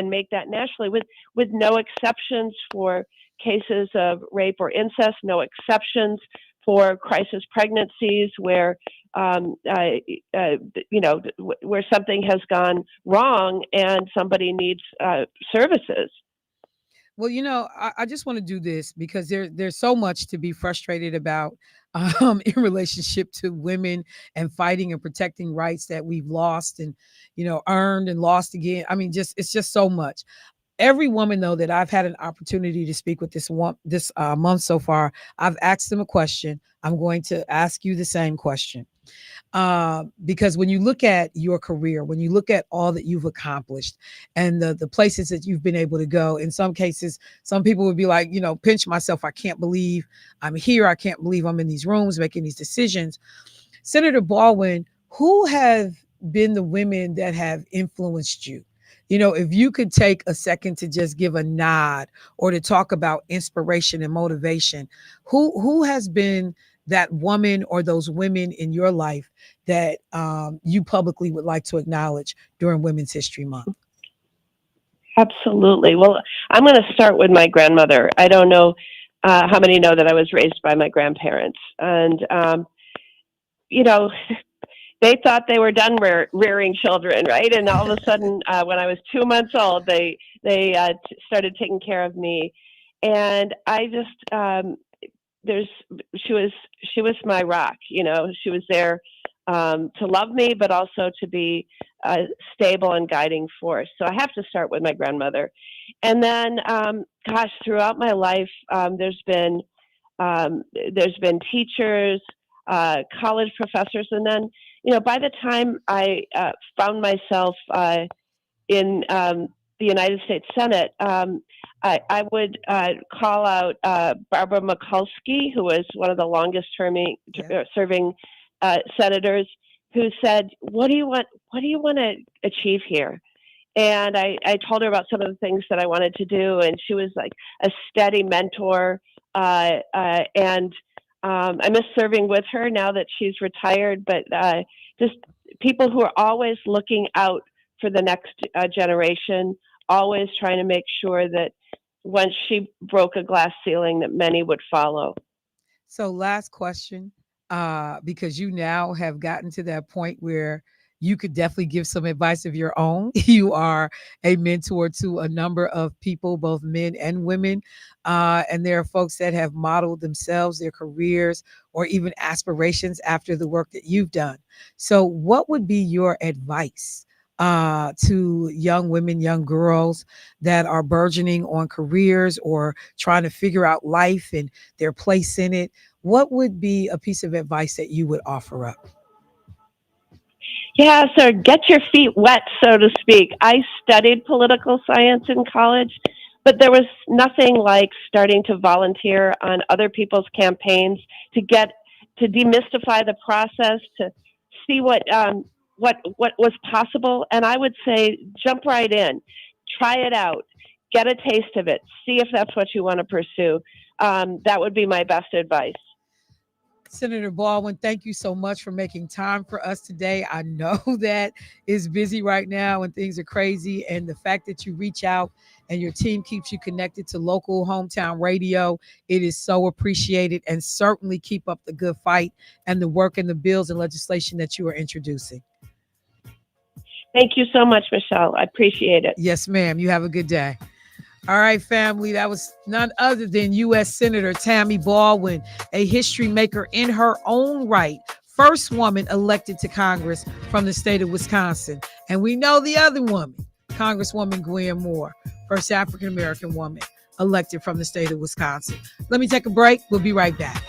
make that nationally with no exceptions for cases of rape or incest, no exceptions for crisis pregnancies where where something has gone wrong and somebody needs services. Well, I just want to do this because there's so much to be frustrated about in relationship to women and fighting and protecting rights that we've lost and, earned and lost again. I mean, it's just so much. Every woman, though, that I've had an opportunity to speak with this month so far, I've asked them a question. I'm going to ask you the same question. Because when you look at your career, when you look at all that you've accomplished and the places that you've been able to go, in some cases, some people would be like, pinch myself. I can't believe I'm here. I can't believe I'm in these rooms making these decisions. Senator Baldwin, who have been the women that have influenced you? If you could take a second to just give a nod or to talk about inspiration and motivation, who has been that woman or those women in your life that you publicly would like to acknowledge during Women's History Month? Absolutely. Well, I'm going to start with my grandmother. I don't know how many know that I was raised by my grandparents. And, they thought they were done rearing children, right? And all of a sudden, when I was 2 months old, they started taking care of me. And I just, she was my rock. She was there to love me, but also to be a stable and guiding force. So I have to start with my grandmother. And then, throughout my life, there's been teachers, college professors, and then, by the time I found myself in the United States Senate, I would call out Barbara Mikulski, who was one of the longest serving senators, who said, "What do you want to achieve here?" And I told her about some of the things that I wanted to do, and she was like a steady mentor. And I miss serving with her now that she's retired, but just people who are always looking out for the next generation, always trying to make sure that once she broke a glass ceiling, that many would follow. So last question, because you now have gotten to that point where you could definitely give some advice of your own. You are a mentor to a number of people, both men and women. And there are folks that have modeled themselves, their careers, or even aspirations after the work that you've done. So what would be your advice to young women, young girls that are burgeoning on careers or trying to figure out life and their place in it? What would be a piece of advice that you would offer up? Yeah, so get your feet wet, so to speak. I studied political science in college, but there was nothing like starting to volunteer on other people's campaigns to demystify the process, to see what was possible. And I would say, jump right in, try it out, get a taste of it, see if that's what you want to pursue. That would be my best advice. Senator Baldwin, thank you so much for making time for us today. I know that it's busy right now and things are crazy. And the fact that you reach out and your team keeps you connected to local hometown radio, it is so appreciated. And certainly keep up the good fight and the work and the bills and legislation that you are introducing. Thank you so much, Michelle. I appreciate it. Yes, ma'am. You have a good day. All right, family, that was none other than U.S. Senator Tammy Baldwin, a history maker in her own right. First woman elected to Congress from the state of Wisconsin. And we know the other woman, Congresswoman Gwen Moore, first African-American woman elected from the state of Wisconsin. Let me take a break. We'll be right back.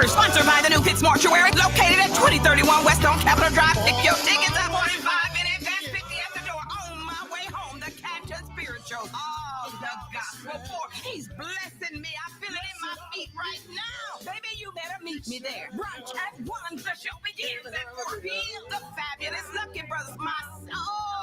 Sponsored by the New Pitts Mortuary, located at 2031 West on Capitol Drive. Pick your tickets up 45 minutes advance, 50 at the door. On my way home, the Captain Spiritual. Oh, the gospel for. He's blessing me. I feel it in my feet right now. Baby, you better meet me there. Brunch at 1. The show begins at 4 p.m. The fabulous Lucky Brothers. My soul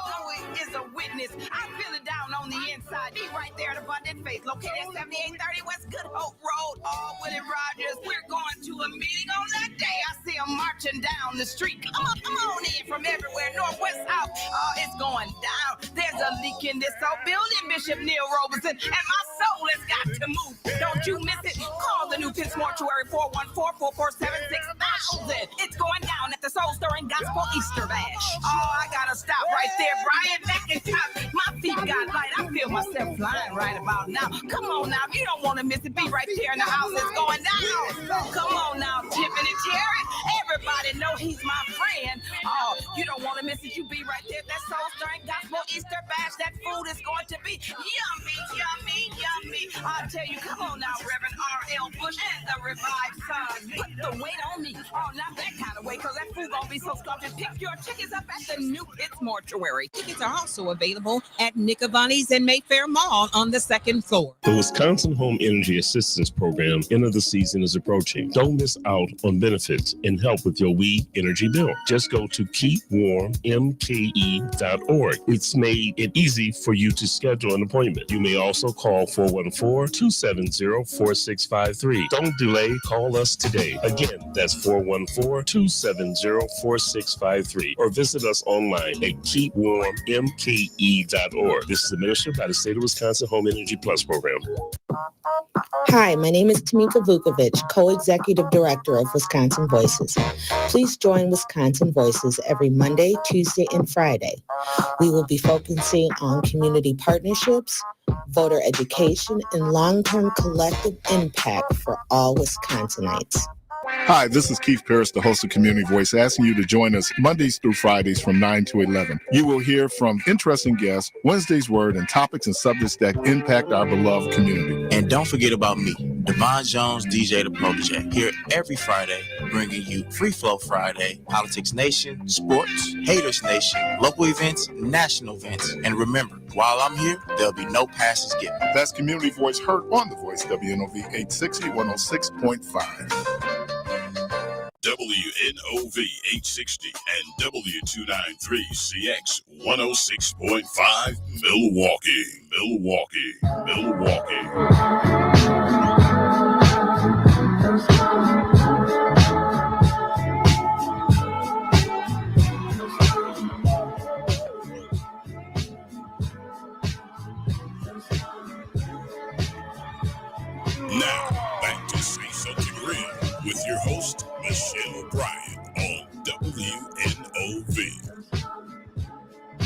is a witness. I feel it down on the inside. Be right there at Abundant Faith, located at 7830 West Good Hope Road. All Willie Rogers. We're going to a meeting on that day. I see them marching down the street. Come on in from everywhere, northwest, south. It's going down. There's a leak in this old building, Bishop Neil Robertson, and my soul has got to move. Don't you miss it. Call the New Pitts Mortuary 414-447-6000. It's going down at the Soul Stirring Gospel Easter Bash. Oh, I gotta stop right there, Bryant. Back in top. My feet got light. I feel myself flying right about now. Come on now, you don't want to miss it. Be right there in the house. It's going down. Come on now, Tiffany Terry. Everybody know he's my friend. Oh, you don't want to miss it. You be right there. That soul stirring gospel Easter bash. That food is going to be yummy, yummy, yummy. I tell you, come on now, Reverend R.L. Bush and the Revived Sons. Put the weight on me. Oh, not that kind of weight, because that food gonna be so scrumptious. Pick your tickets up at the New Hits Mortuary. Tickets are also available at Nicavani's and Mayfair Mall on the second floor. The Wisconsin Home Energy Assistance Program end of the season is approaching. Don't miss out on benefits and help with your weed energy bill. Just go to keepwarmmke.org. It's made it easy for you to schedule an appointment. You may also call 414-270-4653. Don't delay. Call us today. Again, that's 414-270-4653. Or visit us online at keepwarmmke.org. This is administered by the State of Wisconsin Home Energy Plus program. Hi, my name is Tamika Vukovic, co-executive director of Wisconsin Voices. Please join Wisconsin Voices every Monday, Tuesday, and Friday. We will be focusing on community partnerships, voter education, and long-term collective impact for all Wisconsinites. Hi, this is Keith Pierce, the host of Community Voice, asking you to join us Mondays through Fridays from 9 to 11. You will hear from interesting guests, Wednesday's Word, and topics and subjects that impact our beloved community. And don't forget about me, Devon Jones, DJ The Protege, here every Friday, bringing you Free Flow Friday, Politics Nation, Sports, Haters Nation, local events, national events. And remember, while I'm here, there'll be no passes given. That's Community Voice heard on The Voice, WNOV 860, 106.5. WNOV 860 and W293CX 106.5 Milwaukee. Now, back to Say Something Real with your host, Michelle Bryant on WNOV.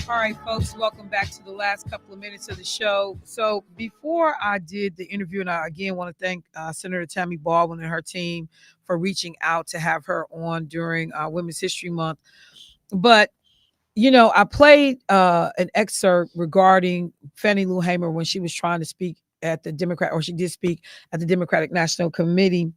All right, folks, welcome back to the last couple of minutes of the show. So before I did the interview, and I again want to thank Senator Tammy Baldwin and her team for reaching out to have her on during Women's History Month. But, you know, I played an excerpt regarding Fannie Lou Hamer when she was trying to speak at the she did speak at the Democratic National Convention.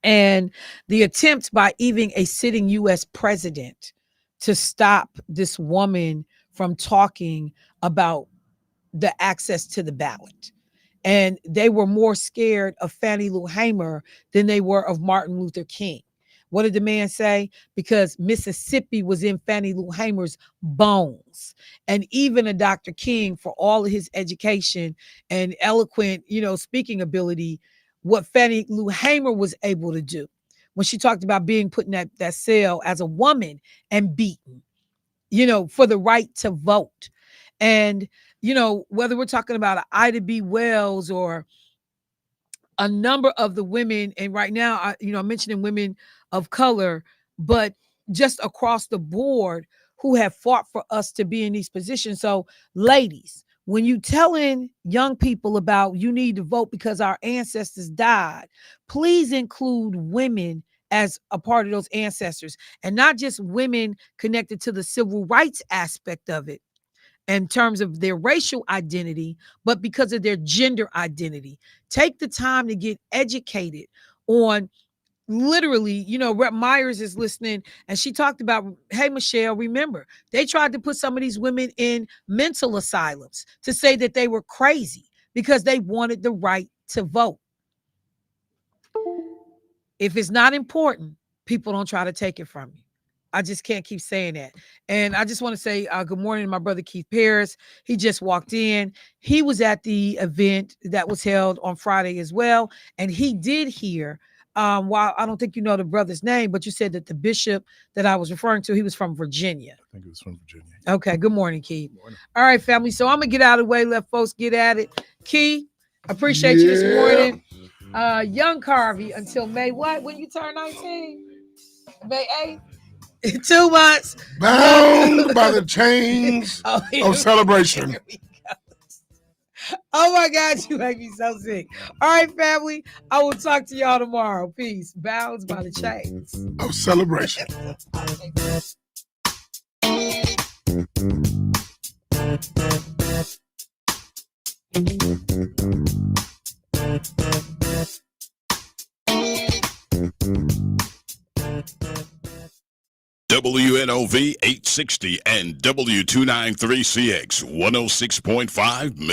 And the attempt by even a sitting U.S. president to stop this woman from talking about the access to the ballot. And they were more scared of Fannie Lou Hamer than they were of Martin Luther King. What did the man say? Because Mississippi was in Fannie Lou Hamer's bones. And even a Dr. King, for all of his education and eloquent, speaking ability, what Fannie Lou Hamer was able to do when she talked about being put in that cell as a woman and beaten, for the right to vote. And, whether we're talking about Ida B. Wells or a number of the women, and right now, I'm mentioning women of color, but just across the board who have fought for us to be in these positions. So, ladies, when you telling young people about you need to vote because our ancestors died, please include women as a part of those ancestors, and not just women connected to the civil rights aspect of it in terms of their racial identity, but because of their gender identity. Take the time to get educated on literally, Rep. Myers is listening, and she talked about, hey, Michelle, remember, they tried to put some of these women in mental asylums to say that they were crazy because they wanted the right to vote. If it's not important, people don't try to take it from you. I just can't keep saying that. And I just want to say good morning to my brother, Keith Paris. He just walked in. He was at the event that was held on Friday as well. And he did hear, while I don't think you know the brother's name, but you said that the bishop that I was referring to, he was from Virginia. I think it was from Virginia. Okay. Good morning, Keith. Good morning. All right, family. So I'm going to get out of the way. Let folks get at it. Keith, appreciate you this morning. Young Carvey until May what? When you turn 19? May 8th? 2 months. Bound by the chains of celebration. Oh my God, you make me so sick. All right, family. I will talk to y'all tomorrow. Peace. Bounds by the chains. Of celebration. WNOV 860 and W293CX 106.5 million.